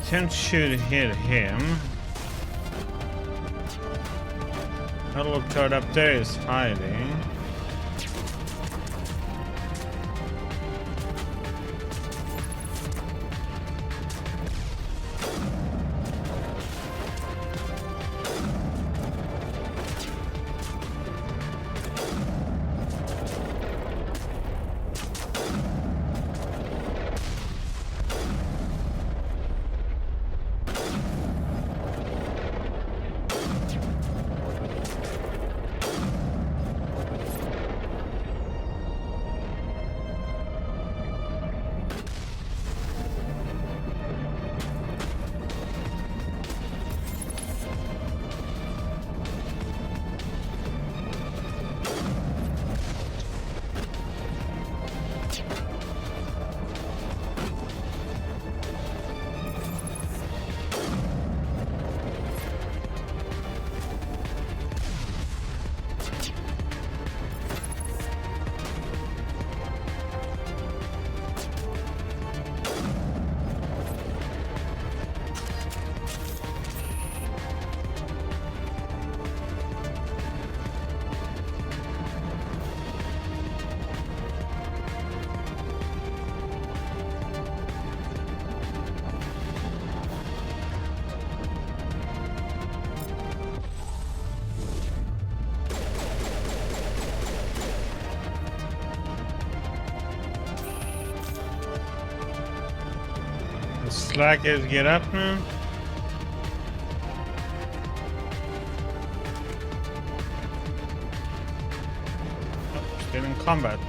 can't shoot hit him. That little turd up there is hiding. The slackers get up now. Oh, still in combat.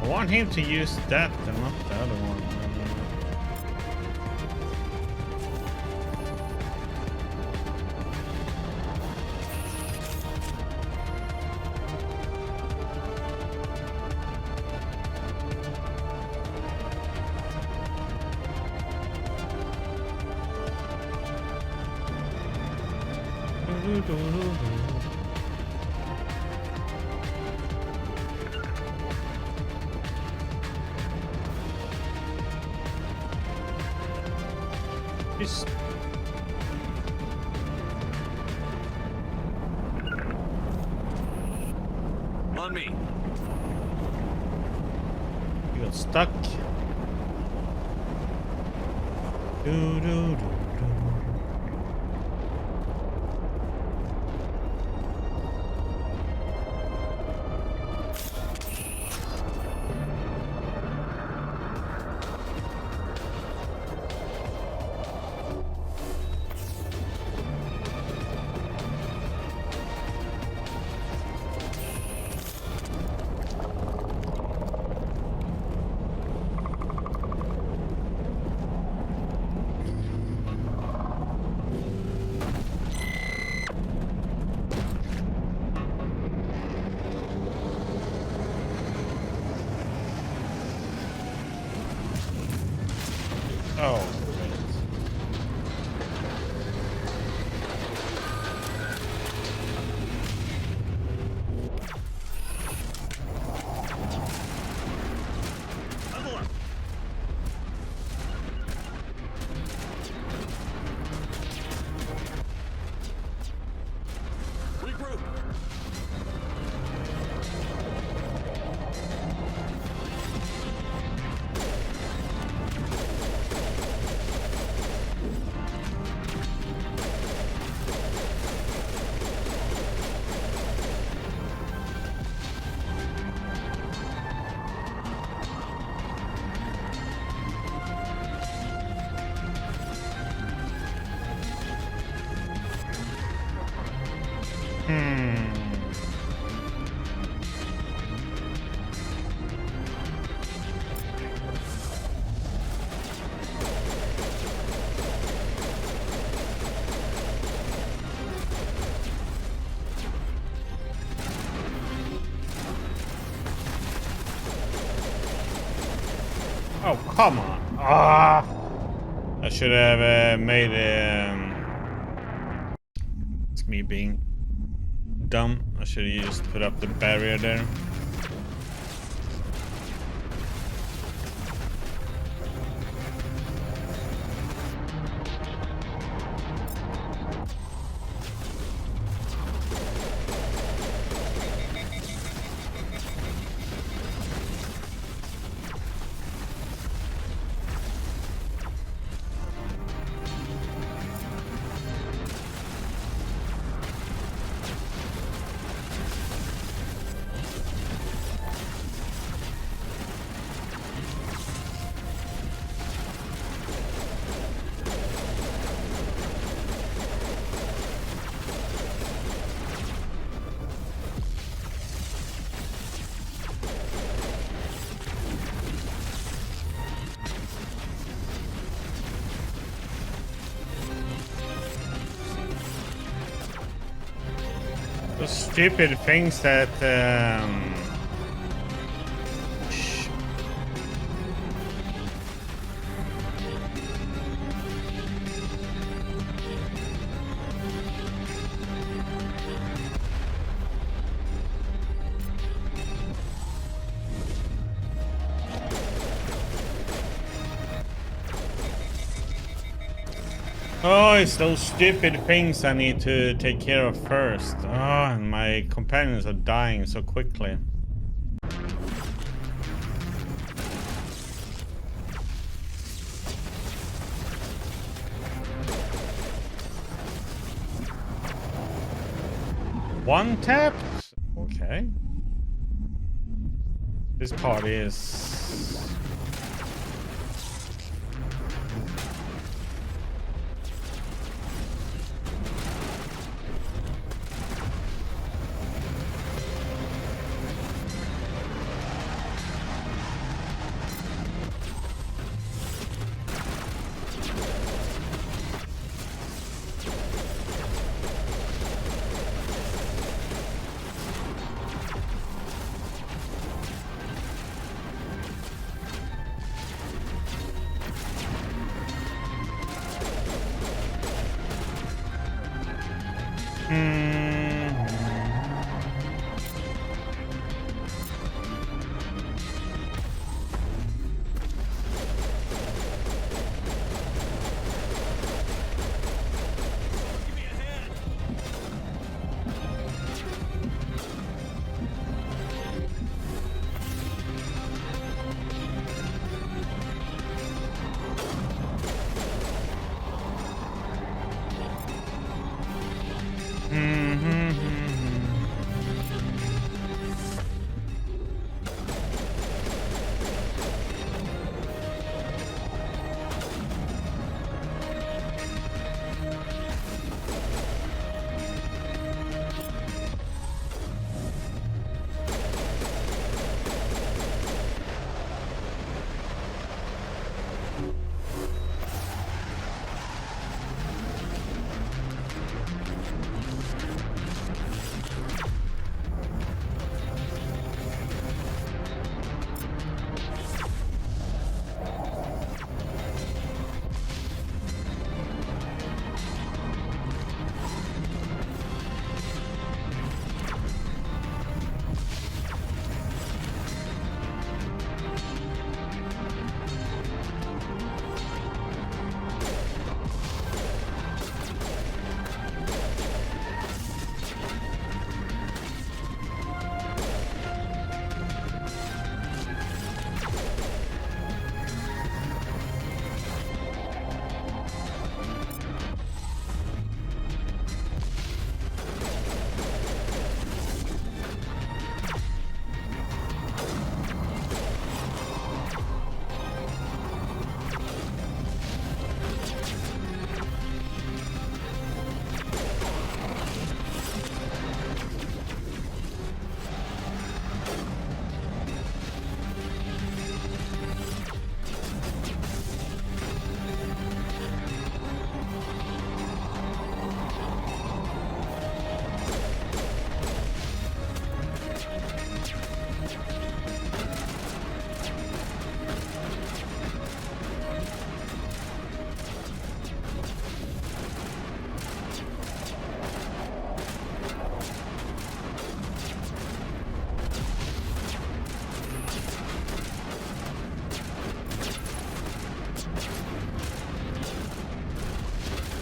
I want him to use that and not the other one. Just on me. You got stuck. Do, do, do, do. Oh, oh, come on. Ah! I should have made it's me being dumb. I should have just put up the barrier there. So stupid things that oh, it's those stupid things I need to take care of first. Oh, and my companions are dying so quickly. One tap? Okay. This part is...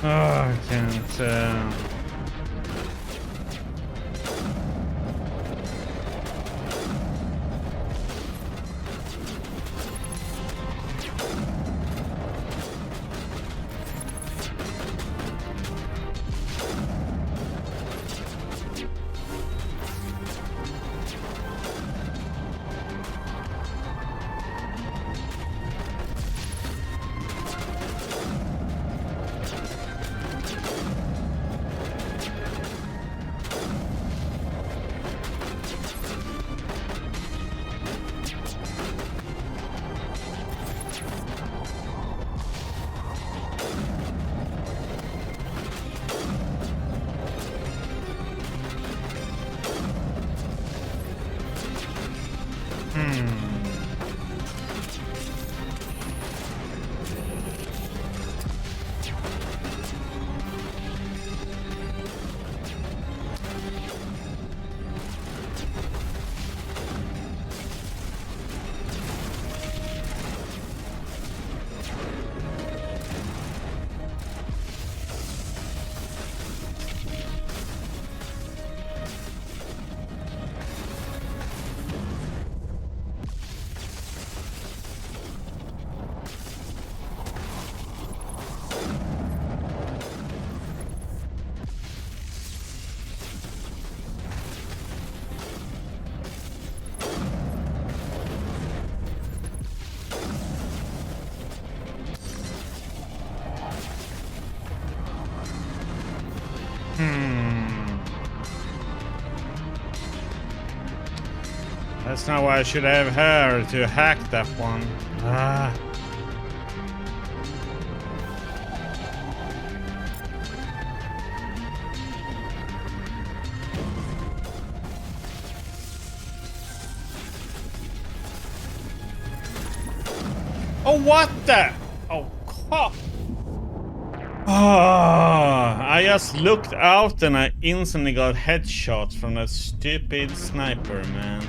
Oh, I can't... That's not why I should have her to hack that one. Ah. Oh, what the? Oh, crap. I just looked out and I instantly got headshots from that stupid sniper, man.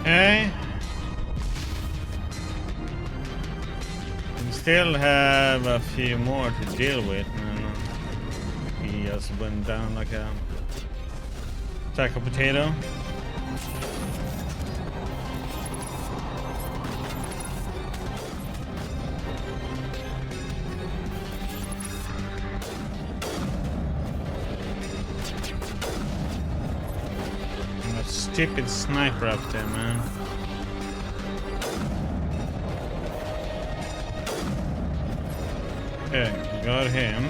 Okay. We still have a few more to deal with. He just went down like a sack of potato. Stupid sniper up there, man. Okay, got him.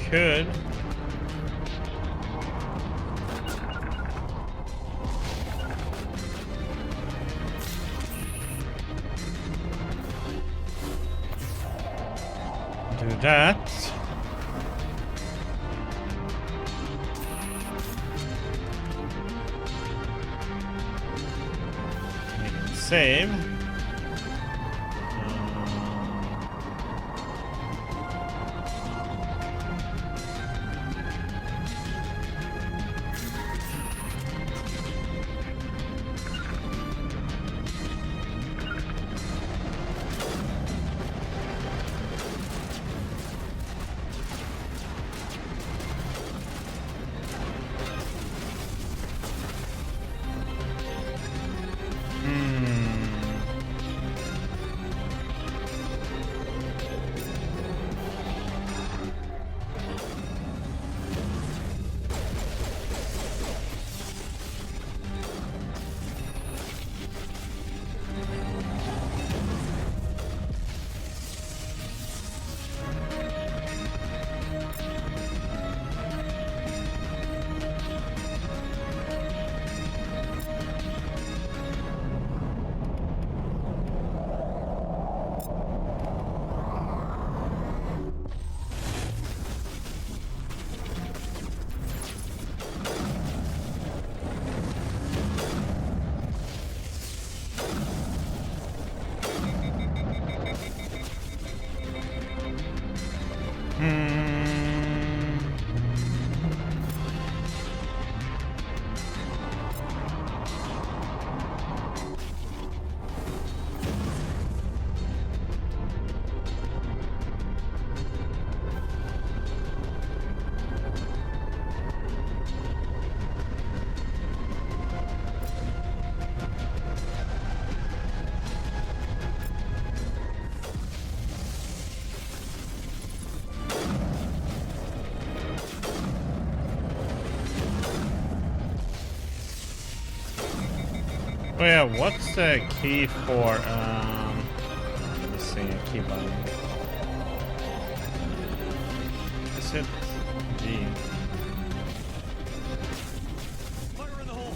Could. Do that. Save. Oh yeah, what's the key for let's see, a key button. Is it G? Fire in the hole.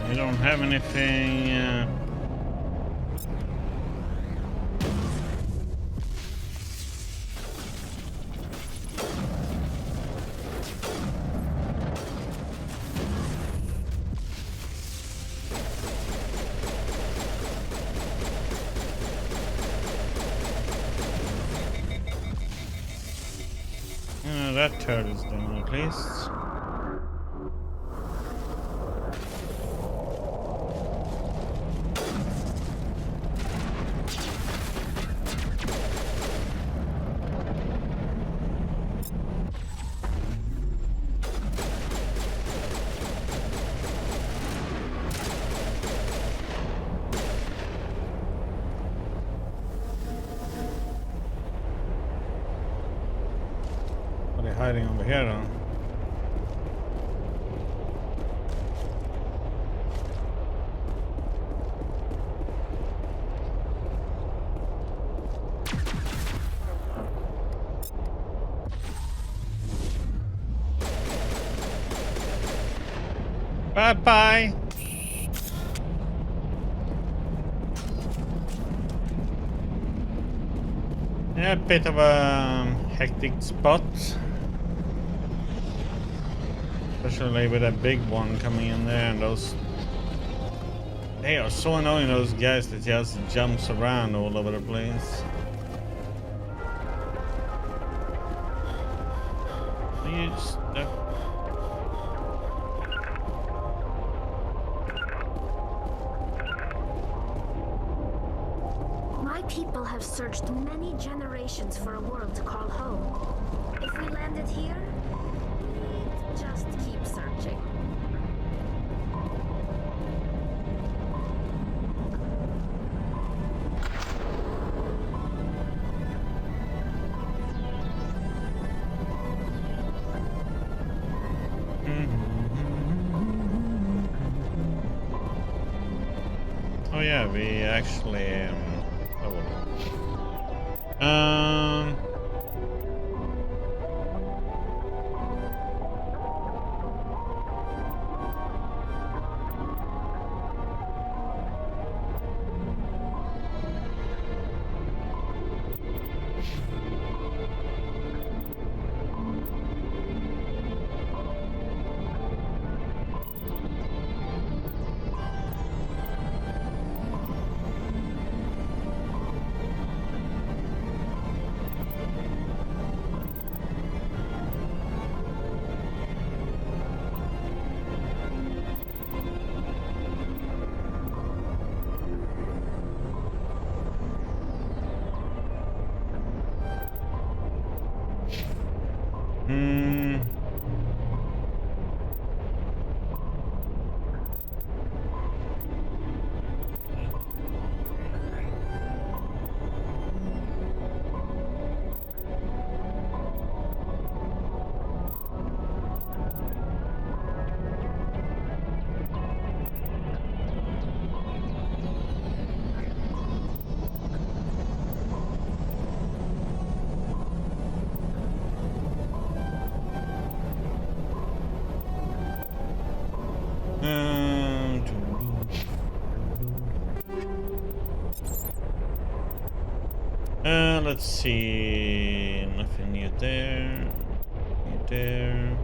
I don't have anything. That turtle's down at least. Hiding over here though. Bye bye. Yeah, a bit of a hectic spot. Especially with that big one coming in there, and those... They are so annoying, those guys that just jumps around all over the place. My people have searched many generations for a world to call home. If we landed here, we'd just keep searching. Oh yeah, we actually let's see, nothing new there. New there.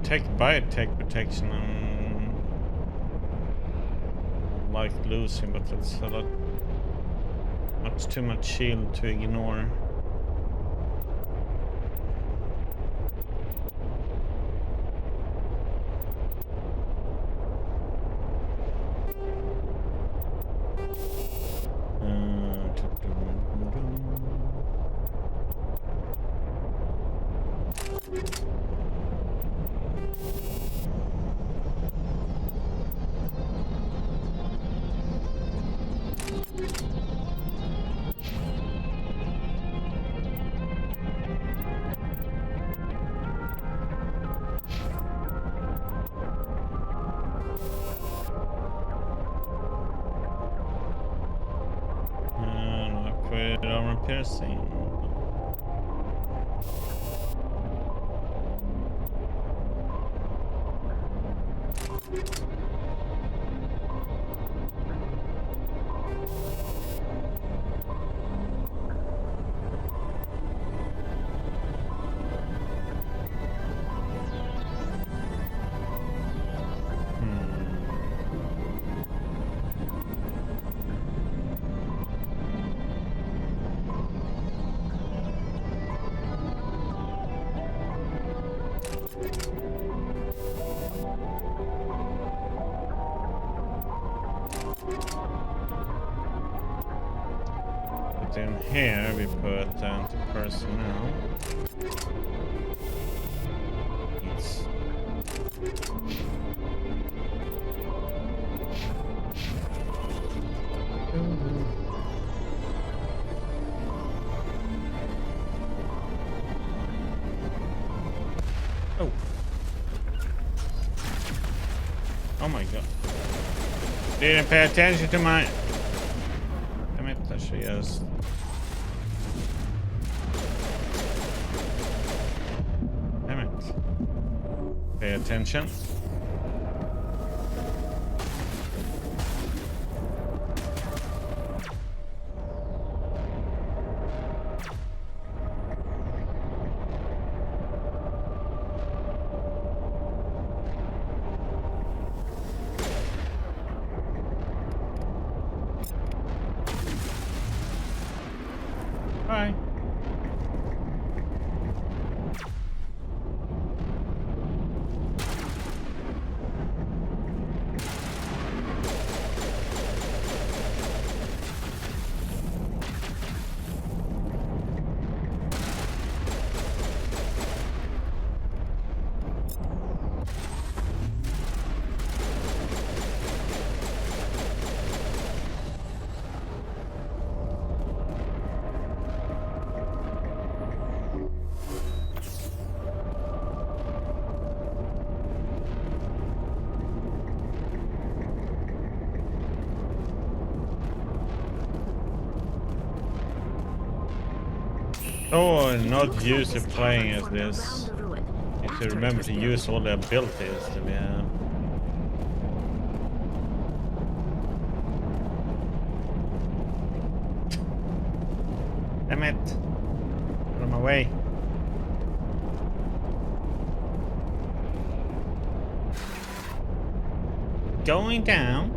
Take biotech protection. I like losing, but that's a lot. Much too much shield to ignore. Piercing. In here we put down to personnel. It's oh. Oh my god. Didn't pay attention to my damn it, there she is. Pay attention. Bye. Oh, not used to playing as this. If you remember to use all the abilities that we have. Damn it. Out of my way. Going down.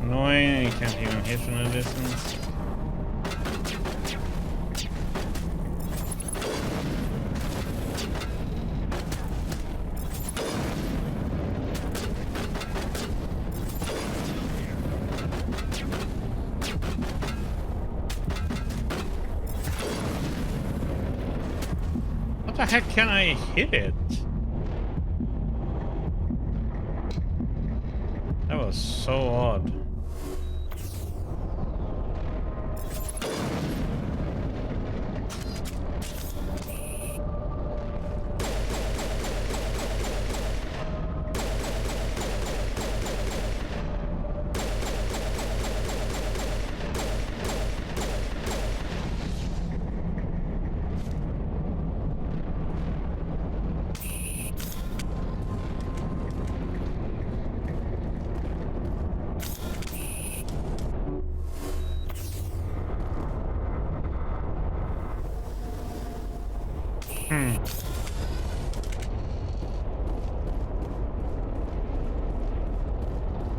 Annoying, you can't even hit from a distance. What the heck can I hit it? That was so odd.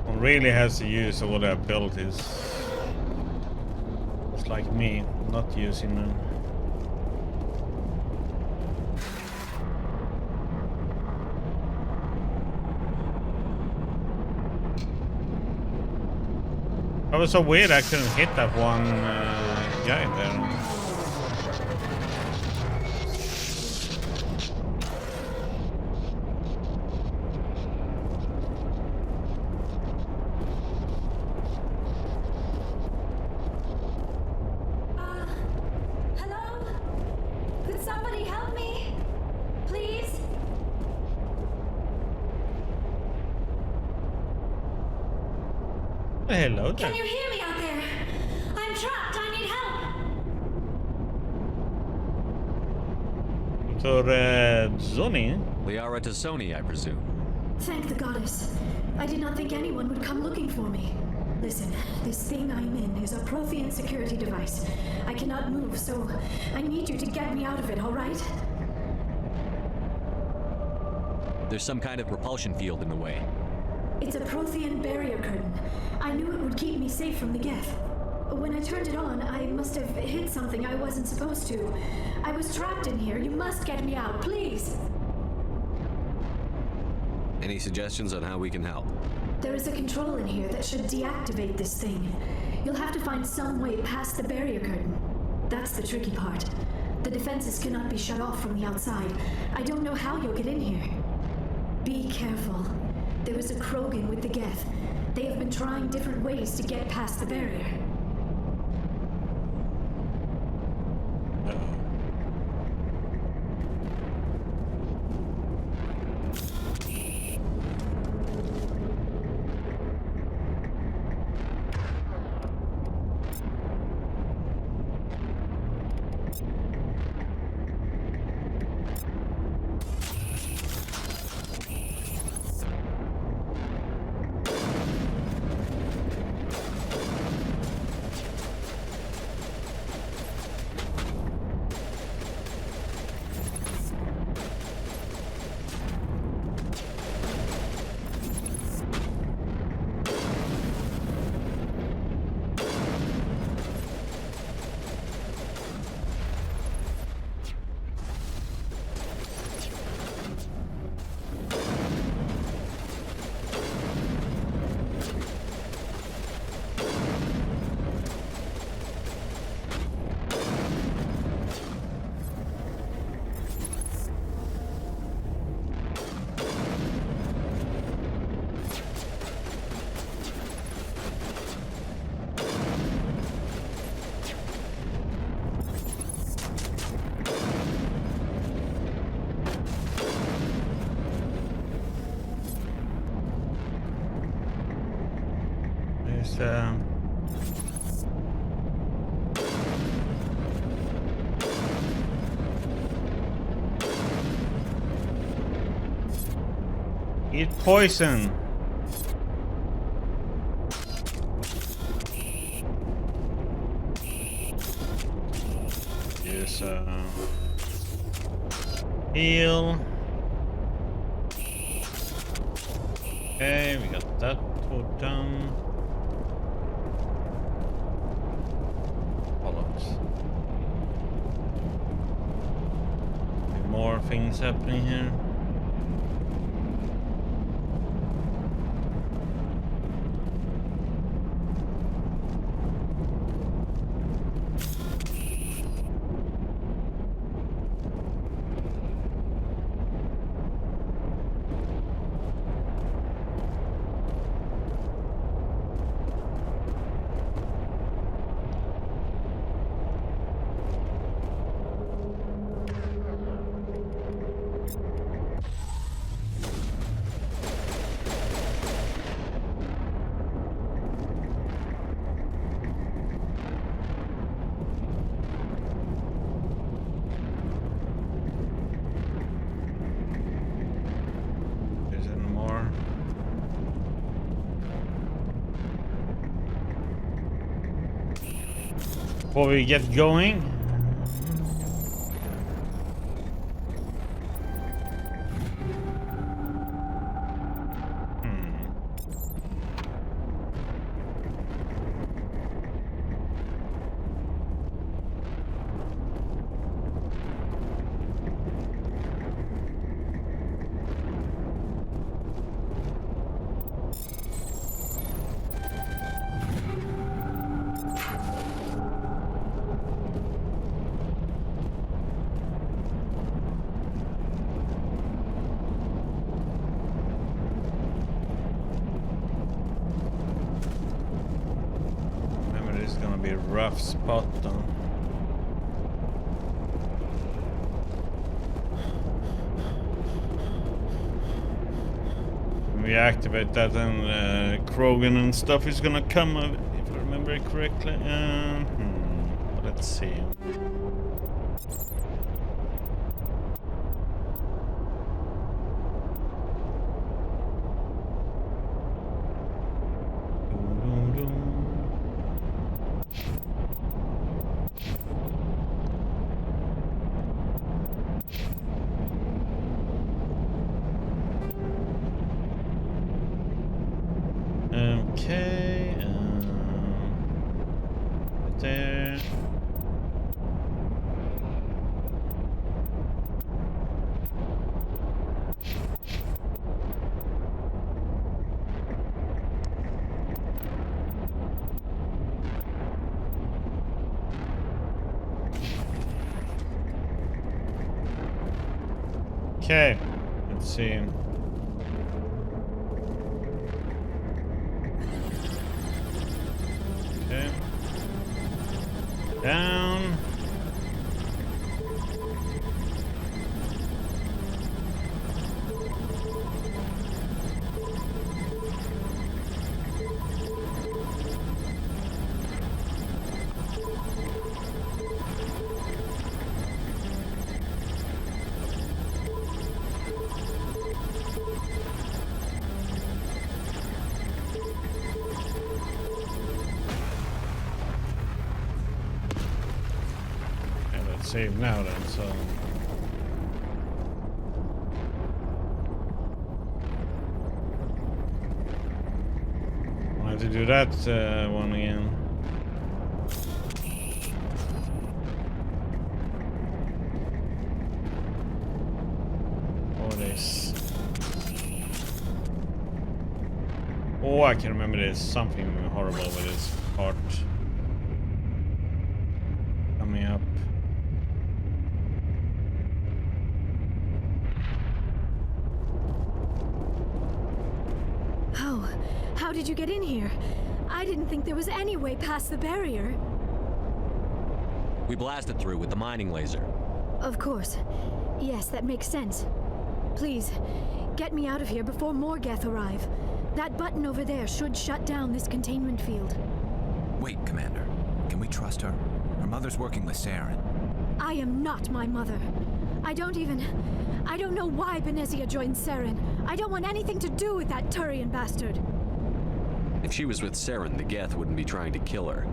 One really has to use all their abilities. It's like me, not using them. That was so weird, I couldn't hit that one guy there. Hello there. Can you hear me out there? I'm trapped. I need help. Dr. T'Soni? Liara T'Soni, I presume. Thank the goddess. I did not think anyone would come looking for me. Listen, this thing I'm in is a Prothean security device. I cannot move, so I need you to get me out of it, all right? There's some kind of repulsion field in the way. It's a Prothean barrier curtain. I knew it would keep me safe from the Geth. When I turned it on, I must have hit something I wasn't supposed to. I was trapped in here. You must get me out, please. Any suggestions on how we can help? There is a control in here that should deactivate this thing. You'll have to find some way past the barrier curtain. That's the tricky part. The defenses cannot be shut off from the outside. I don't know how you'll get in here. Be careful. There was a Krogan with the Geth. They have been trying different ways to get past the barrier. Eat poison. Use heal. Okay, we got that put done. More things happening here. Before we get going, rough spot though. When we activate that, and Krogan and stuff is gonna come, if I remember it correctly. Let's see. Okay, there. Okay, let's see. Okay. Down. Save now then, so I'll have to do that one again. Oh, this. Oh, I can remember there's something horrible with this part coming up. How did you get in here? I didn't think there was any way past the barrier. We blasted through with the mining laser. Of course. Yes, that makes sense. Please, get me out of here before more Geth arrive. That button over there should shut down this containment field. Wait, Commander. Can we trust her? Her mother's working with Saren. I am not my mother. I don't know why Benezia joined Saren. I don't want anything to do with that Turian bastard. If she was with Saren, the Geth wouldn't be trying to kill her.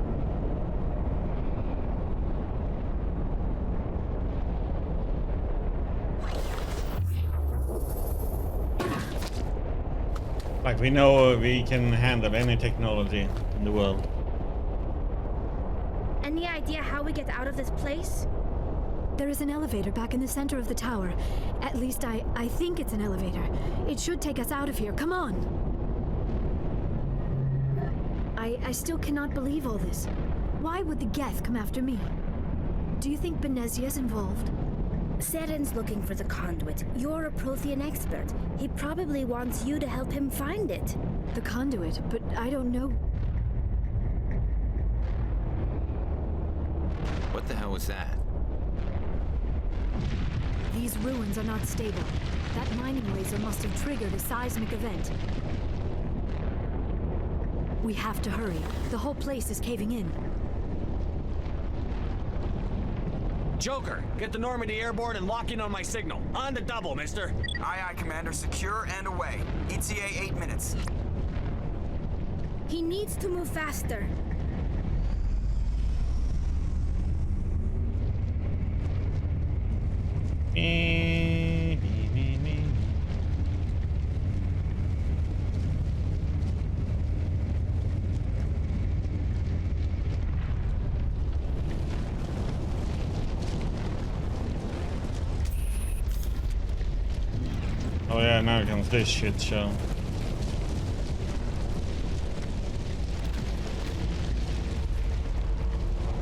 Like, we know we can handle any technology in the world. Any idea how we get out of this place? There is an elevator back in the center of the tower. At least I think it's an elevator. It should take us out of here. Come on. I still cannot believe all this. Why would the Geth come after me? Do you think Benezia's involved? Saren's looking for the conduit. You're a Prothean expert. He probably wants you to help him find it. The conduit? But I don't know. What the hell was that? These ruins are not stable. That mining laser must have triggered a seismic event. We have to hurry. The whole place is caving in. Joker, get the Normandy airborne and lock in on my signal. On the double, mister. Aye, aye, Commander. Secure and away. ETA 8 minutes. He needs to move faster. Oh yeah, now comes this shit show.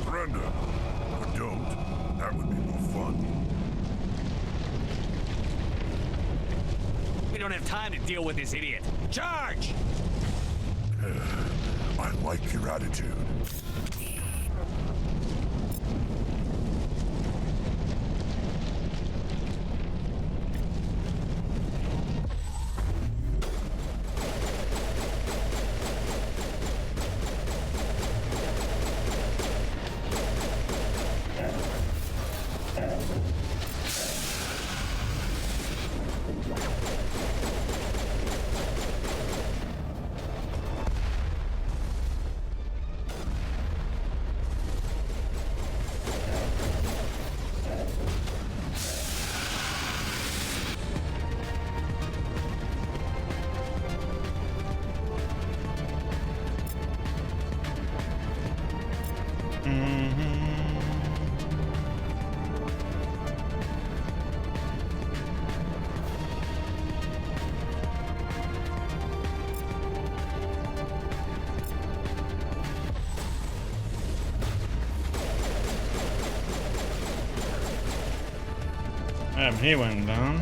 Surrender. Or don't. That would be more fun. We don't have time to deal with this idiot. Charge! I like your attitude. He went down.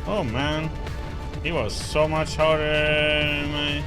Oh man, he was so much harder than my...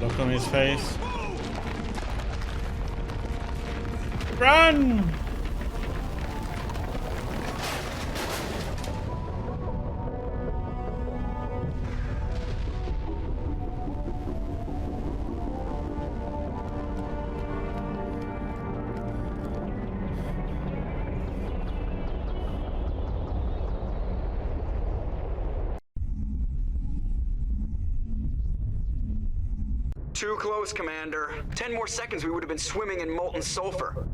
Look on his face. Run! Too close, Commander. 10 more seconds, we would have been swimming in molten sulfur.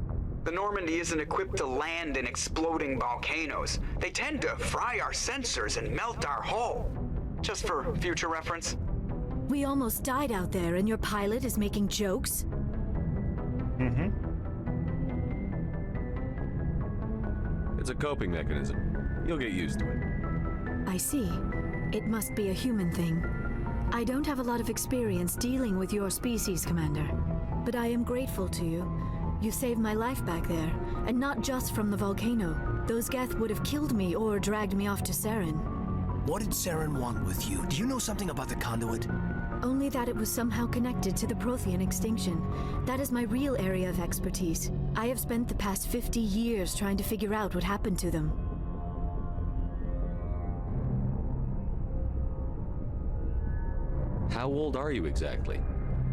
The Normandy isn't equipped to land in exploding volcanoes. They tend to fry our sensors and melt our hull. Just for future reference. We almost died out there, and your pilot is making jokes? Mm-hmm. It's a coping mechanism. You'll get used to it. I see. It must be a human thing. I don't have a lot of experience dealing with your species, Commander. But I am grateful to you. You saved my life back there, and not just from the volcano. Those Geth would have killed me or dragged me off to Saren. What did Saren want with you? Do you know something about the conduit? Only that it was somehow connected to the Prothean extinction. That is my real area of expertise. I have spent the past 50 years trying to figure out what happened to them. How old are you exactly?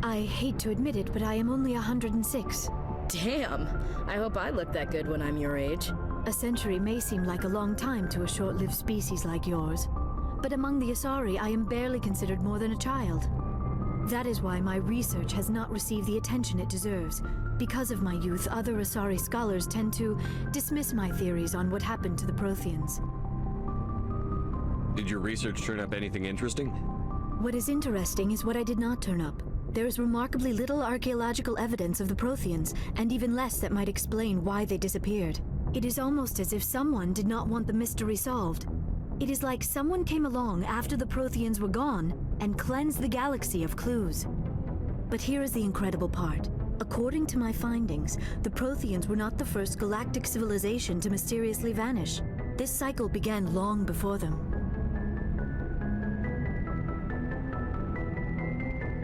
I hate to admit it, but I am only 106. Damn! I hope I look that good when I'm your age. A century may seem like a long time to a short-lived species like yours, but among the Asari, I am barely considered more than a child. That is why my research has not received the attention it deserves. Because of my youth, other Asari scholars tend to dismiss my theories on what happened to the Protheans. Did your research turn up anything interesting? What is interesting is what I did not turn up. There is remarkably little archaeological evidence of the Protheans, and even less that might explain why they disappeared. It is almost as if someone did not want the mystery solved. It is like someone came along after the Protheans were gone and cleansed the galaxy of clues. But here is the incredible part. According to my findings, the Protheans were not the first galactic civilization to mysteriously vanish. This cycle began long before them.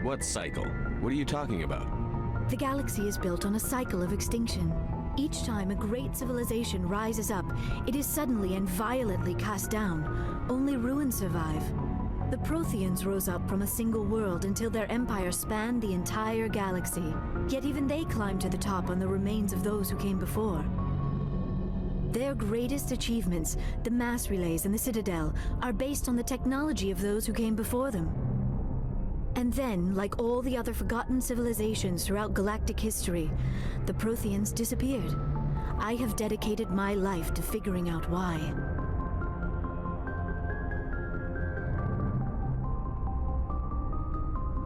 What cycle? What are you talking about? The galaxy is built on a cycle of extinction. Each time a great civilization rises up, it is suddenly and violently cast down. Only ruins survive. The Protheans rose up from a single world until their empire spanned the entire galaxy. Yet even they climbed to the top on the remains of those who came before. Their greatest achievements, the mass relays and the Citadel, are based on the technology of those who came before them. And then, like all the other forgotten civilizations throughout galactic history, the Protheans disappeared. I have dedicated my life to figuring out why.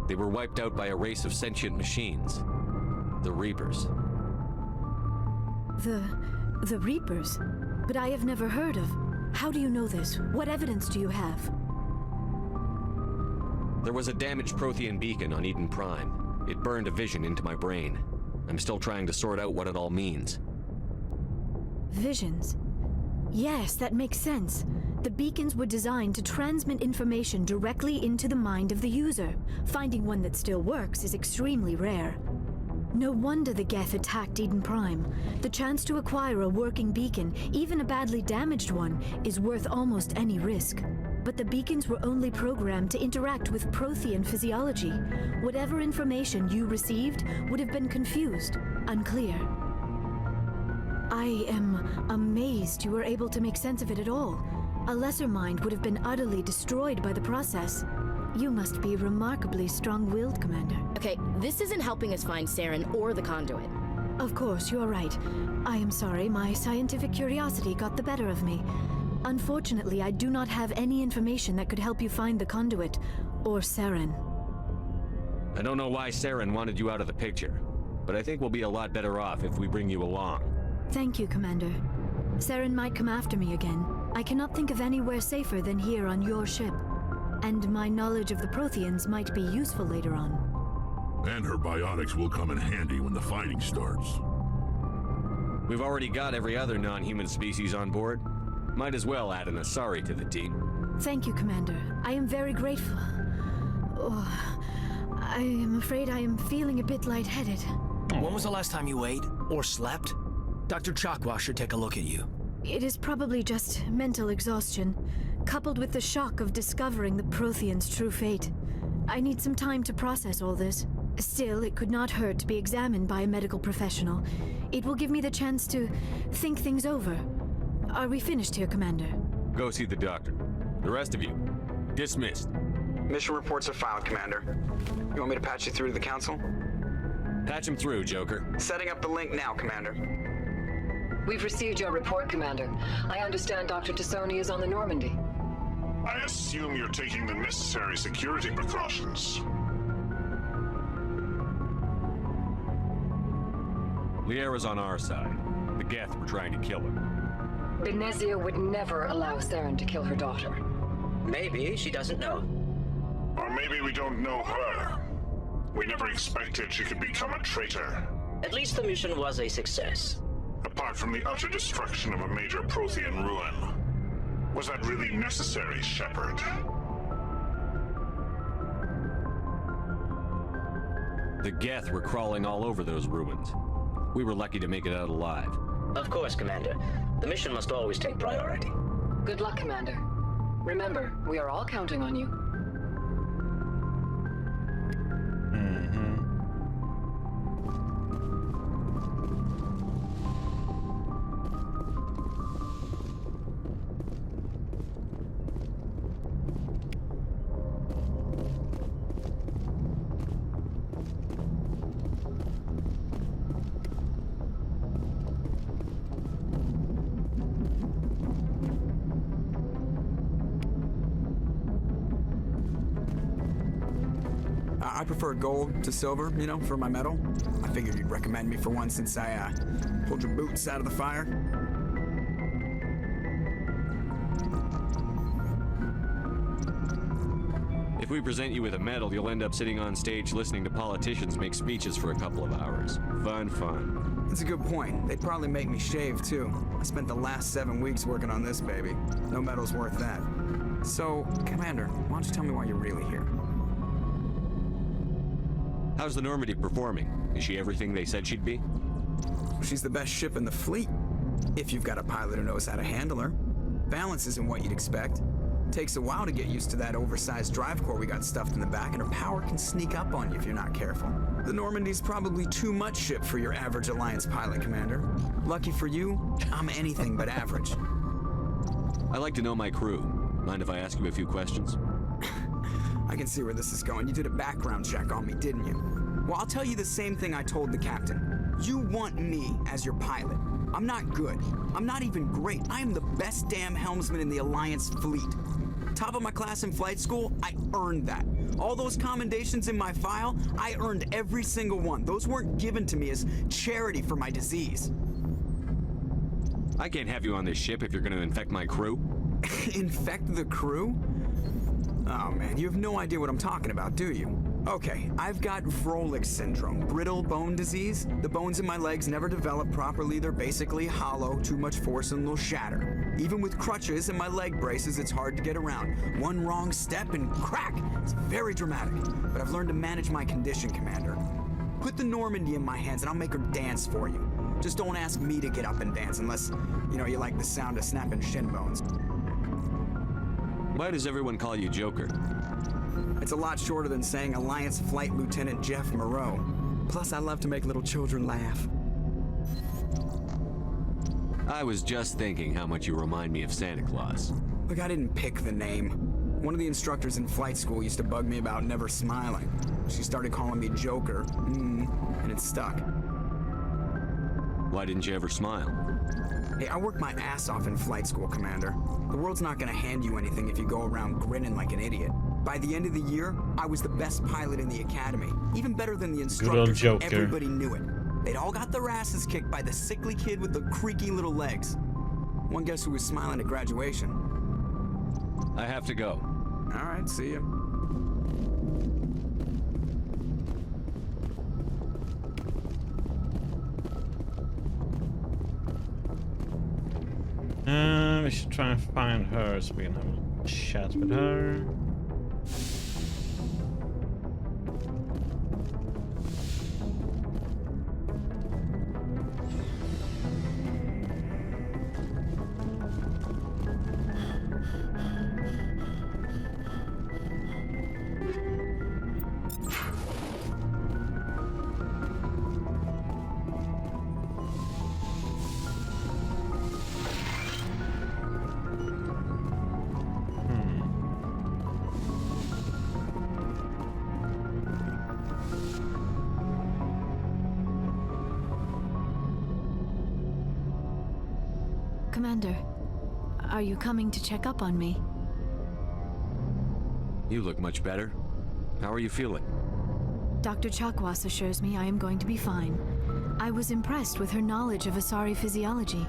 They were wiped out by a race of sentient machines. The Reapers. The Reapers? But I have never heard of. How do you know this? What evidence do you have? There was a damaged Prothean beacon on Eden Prime. It burned a vision into my brain. I'm still trying to sort out what it all means. Visions? Yes, that makes sense. The beacons were designed to transmit information directly into the mind of the user. Finding one that still works is extremely rare. No wonder the Geth attacked Eden Prime. The chance to acquire a working beacon, even a badly damaged one, is worth almost any risk. But the beacons were only programmed to interact with Prothean physiology. Whatever information you received would have been confused, unclear. I am amazed you were able to make sense of it at all. A lesser mind would have been utterly destroyed by the process. You must be remarkably strong-willed, Commander. Okay, this isn't helping us find Saren or the conduit. Of course, you are right. I am sorry, my scientific curiosity got the better of me. Unfortunately, I do not have any information that could help you find the conduit, or Saren. I don't know why Saren wanted you out of the picture, but I think we'll be a lot better off if we bring you along. Thank you, Commander. Saren might come after me again. I cannot think of anywhere safer than here on your ship. And my knowledge of the Protheans might be useful later on. And her biotics will come in handy when the fighting starts. We've already got every other non-human species on board. Might as well add an Asari to the team. Thank you, Commander. I am very grateful. Oh, I am afraid I am feeling a bit lightheaded. When was the last time you ate or slept? Dr. Chakwa should take a look at you. It is probably just mental exhaustion, coupled with the shock of discovering the Protheans' true fate. I need some time to process all this. Still, it could not hurt to be examined by a medical professional. It will give me the chance to think things over. Are we finished here, Commander? Go see the doctor. The rest of you, dismissed. Mission reports are filed, Commander. You want me to patch you through to the Council? Patch him through, Joker. Setting up the link now, Commander. We've received your report, Commander. I understand Dr. T'Soni is on the Normandy. I assume you're taking the necessary security precautions. Liara's on our side. The Geth were trying to kill her. Benezia would never allow Saren to kill her daughter. Maybe she doesn't know. Or maybe we don't know her. We never expected she could become a traitor. At least the mission was a success. Apart from the utter destruction of a major Prothean ruin. Was that really necessary, Shepard? The Geth were crawling all over those ruins. We were lucky to make it out alive. Of course, Commander. The mission must always take priority. Good luck, Commander. Remember, we are all counting on you. I prefer gold to silver, you know, for my medal. I figured you'd recommend me for one since I pulled your boots out of the fire. If we present you with a medal, you'll end up sitting on stage listening to politicians make speeches for a couple of hours. Fun. That's a good point. They'd probably make me shave, too. I spent the last 7 weeks working on this baby. No medal's worth that. So, Commander, why don't you tell me why you're really here? How's the Normandy performing? Is she everything they said she'd be? She's the best ship in the fleet. If you've got a pilot who knows how to handle her. Balance isn't what you'd expect. Takes a while to get used to that oversized drive core we got stuffed in the back, and her power can sneak up on you if you're not careful. The Normandy's probably too much ship for your average Alliance pilot, Commander. Lucky for you, I'm anything but average. I like to know my crew. Mind if I ask you a few questions? I can see where this is going. You did a background check on me, didn't you? Well, I'll tell you the same thing I told the captain. You want me as your pilot. I'm not good. I'm not even great. I am the best damn helmsman in the Alliance fleet. Top of my class in flight school, I earned that. All those commendations in my file, I earned every single one. Those weren't given to me as charity for my disease. I can't have you on this ship if you're going to infect my crew. Infect the crew? Oh man, you have no idea what I'm talking about, do you? Okay, I've got Vrolik syndrome, brittle bone disease. The bones in my legs never develop properly. They're basically hollow, too much force and they'll shatter. Even with crutches and my leg braces, it's hard to get around. One wrong step and crack! It's very dramatic, but I've learned to manage my condition, Commander. Put the Normandy in my hands and I'll make her dance for you. Just don't ask me to get up and dance unless, you like the sound of snapping shin bones. Why does everyone call you Joker? It's a lot shorter than saying Alliance Flight Lieutenant Jeff Moreau. Plus, I love to make little children laugh. I was just thinking how much you remind me of Santa Claus. Look, I didn't pick the name. One of the instructors in flight school used to bug me about never smiling. She started calling me Joker, and it stuck. Why didn't you ever smile? Hey, I worked my ass off in flight school, Commander. The world's not gonna hand you anything if you go around grinning like an idiot. By the end of the year, I was the best pilot in the academy. Even better than the instructors. Joker. Everybody knew it. They'd all got their asses kicked by the sickly kid with the creaky little legs. One guess who was smiling at graduation? I have to go. All right, see ya. We should try and find her so we can have a chat with her. Commander, are you coming to check up on me? You look much better. How are you feeling? Dr. Chakwas assures me I am going to be fine. I was impressed with her knowledge of Asari physiology.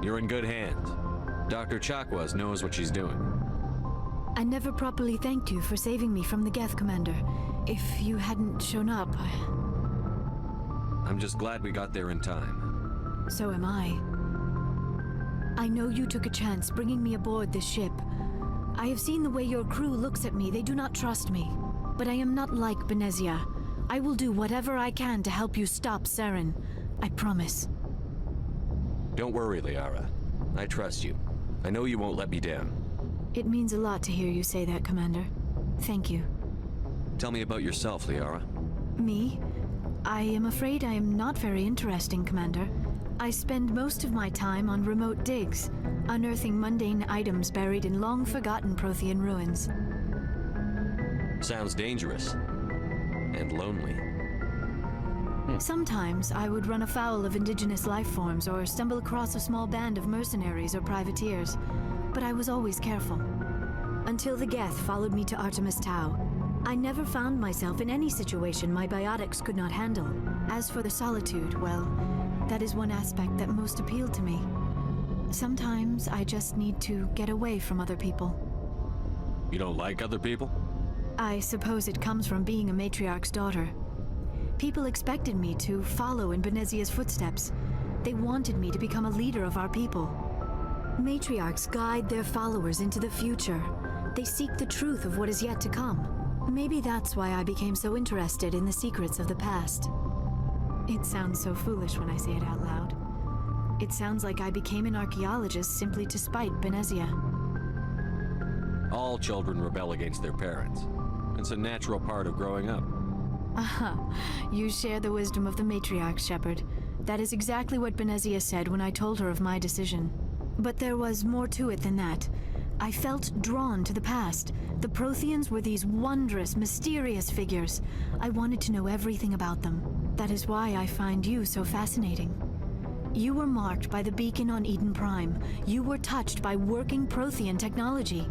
You're in good hands. Dr. Chakwas knows what she's doing. I never properly thanked you for saving me from the Geth, Commander. If you hadn't shown up, I'm just glad we got there in time. So am I. I know you took a chance bringing me aboard this ship. I have seen the way your crew looks at me. They do not trust me. But I am not like Benezia. I will do whatever I can to help you stop Saren. I promise. Don't worry, Liara. I trust you. I know you won't let me down. It means a lot to hear you say that, Commander. Thank you. Tell me about yourself, Liara. Me? I am afraid I am not very interesting, Commander. I spend most of my time on remote digs, unearthing mundane items buried in long-forgotten Prothean ruins. Sounds dangerous. And lonely. Sometimes I would run afoul of indigenous life forms or stumble across a small band of mercenaries or privateers, but I was always careful. Until the Geth followed me to Artemis Tau, I never found myself in any situation my biotics could not handle. As for the solitude, well, that is one aspect that most appealed to me. Sometimes I just need to get away from other people. You don't like other people? I suppose it comes from being a matriarch's daughter. People expected me to follow in Benezia's footsteps. They wanted me to become a leader of our people. Matriarchs guide their followers into the future. They seek the truth of what is yet to come. Maybe that's why I became so interested in the secrets of the past. It sounds so foolish when I say it out loud. It sounds like I became an archaeologist simply to spite Benezia. All children rebel against their parents. It's a natural part of growing up. Aha, you share the wisdom of the matriarch, Shepard. That is exactly what Benezia said when I told her of my decision. But there was more to it than that. I felt drawn to the past. The Protheans were these wondrous, mysterious figures. I wanted to know everything about them. That is why I find you so fascinating. You were marked by the beacon on Eden Prime. You were touched by working Prothean technology.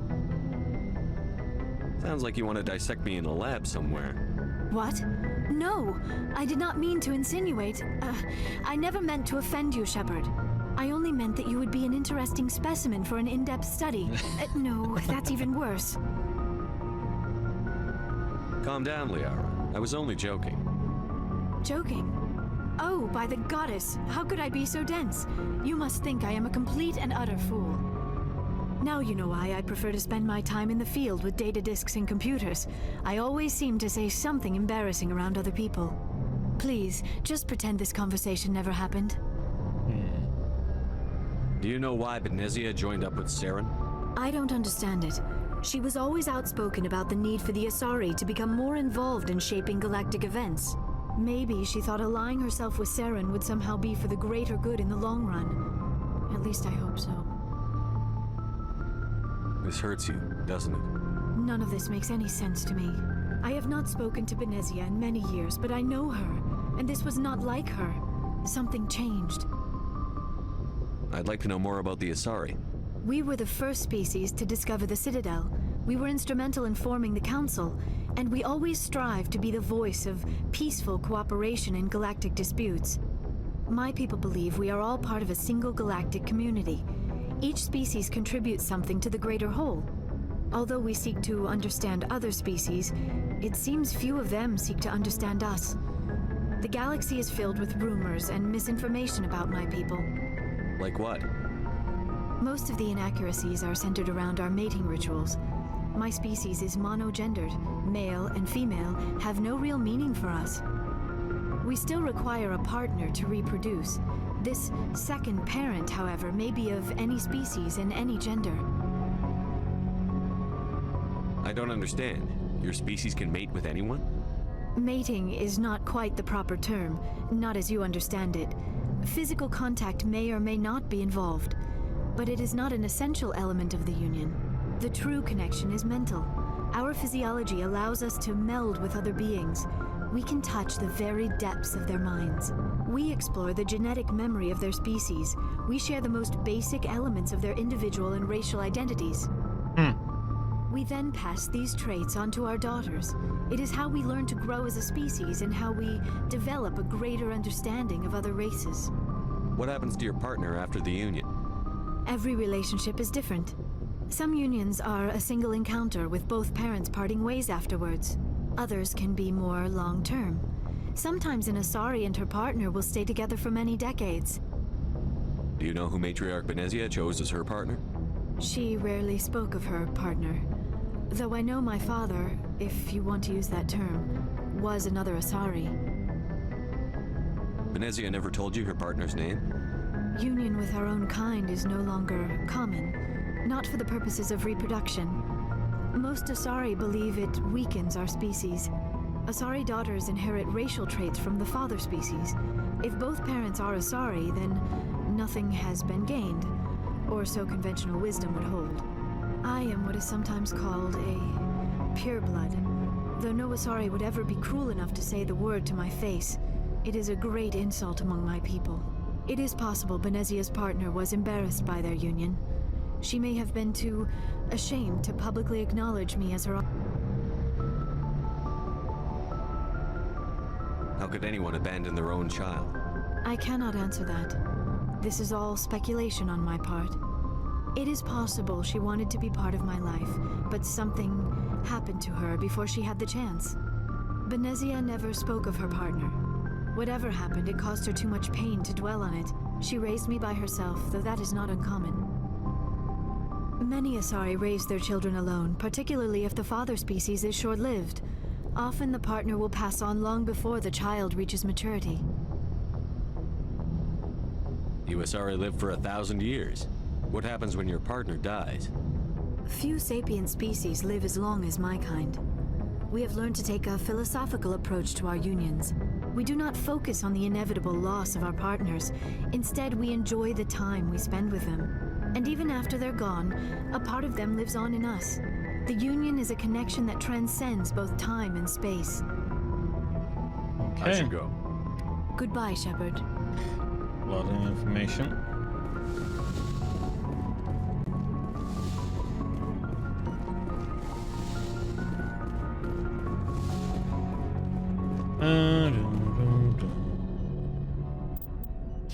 Sounds like you want to dissect me in a lab somewhere. What? No, I did not mean to insinuate. I never meant to offend you, Shepard. I only meant that you would be an interesting specimen for an in-depth study. No, that's even worse. Calm down, Liara. I was only joking. Joking? Oh, by the goddess, how could I be so dense? You must think I am a complete and utter fool. Now you know why I prefer to spend my time in the field with data disks and computers. I always seem to say something embarrassing around other people. Please, just pretend this conversation never happened. Do you know why Benezia joined up with Saren? I don't understand it. She was always outspoken about the need for the Asari to become more involved in shaping galactic events. Maybe she thought allying herself with Saren would somehow be for the greater good in the long run. At least I hope so. This hurts you, doesn't it? None of this makes any sense to me. I have not spoken to Benezia in many years, but I know her, and this was not like her. Something changed. I'd like to know more about the Asari. We were the first species to discover the Citadel. We were instrumental in forming the Council, and we always strive to be the voice of peaceful cooperation in galactic disputes. My people believe we are all part of a single galactic community. Each species contributes something to the greater whole. Although we seek to understand other species, it seems few of them seek to understand us. The galaxy is filled with rumors and misinformation about my people. Like what? Most of the inaccuracies are centered around our mating rituals. My species is monogendered. Male and female have no real meaning for us. We still require a partner to reproduce. This second parent, however, may be of any species and any gender. I don't understand. Your species can mate with anyone? Mating is not quite the proper term, not as you understand it. Physical contact may or may not be involved, but it is not an essential element of the union. The true connection is mental. Our physiology allows us to meld with other beings. We can touch the very depths of their minds. We explore the genetic memory of their species. We share the most basic elements of their individual and racial identities. We then pass these traits on to our daughters. It is how we learn to grow as a species and how we develop a greater understanding of other races. What happens to your partner after the union? Every relationship is different. Some unions are a single encounter with both parents parting ways afterwards. Others can be more long-term. Sometimes an Asari and her partner will stay together for many decades. Do you know who Matriarch Benezia chose as her partner? She rarely spoke of her partner. Though I know my father, if you want to use that term, was another Asari. Benezia never told you her partner's name? Union with our own kind is no longer common, not for the purposes of reproduction. Most Asari believe it weakens our species. Asari daughters inherit racial traits from the father species. If both parents are Asari, then nothing has been gained, or so conventional wisdom would hold. I am what is sometimes called a pureblood. Though no Asari would ever be cruel enough to say the word to my face, it is a great insult among my people. It is possible Benezia's partner was embarrassed by their union. She may have been too ashamed to publicly acknowledge me as her... How could anyone abandon their own child? I cannot answer that. This is all speculation on my part. It is possible she wanted to be part of my life, but something happened to her before she had the chance. Benezia never spoke of her partner. Whatever happened, it caused her too much pain to dwell on it. She raised me by herself, though that is not uncommon. Many Asari raise their children alone, particularly if the father species is short-lived. Often the partner will pass on long before the child reaches maturity. You Asari live for 1,000 years. What happens when your partner dies? Few sapient species live as long as my kind. We have learned to take a philosophical approach to our unions. We do not focus on the inevitable loss of our partners. Instead, we enjoy the time we spend with them. And even after they're gone, a part of them lives on in us. The union is a connection that transcends both time and space. Okay. I should go. Goodbye, Shepard. A lot of information.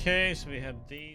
Okay, so we have these.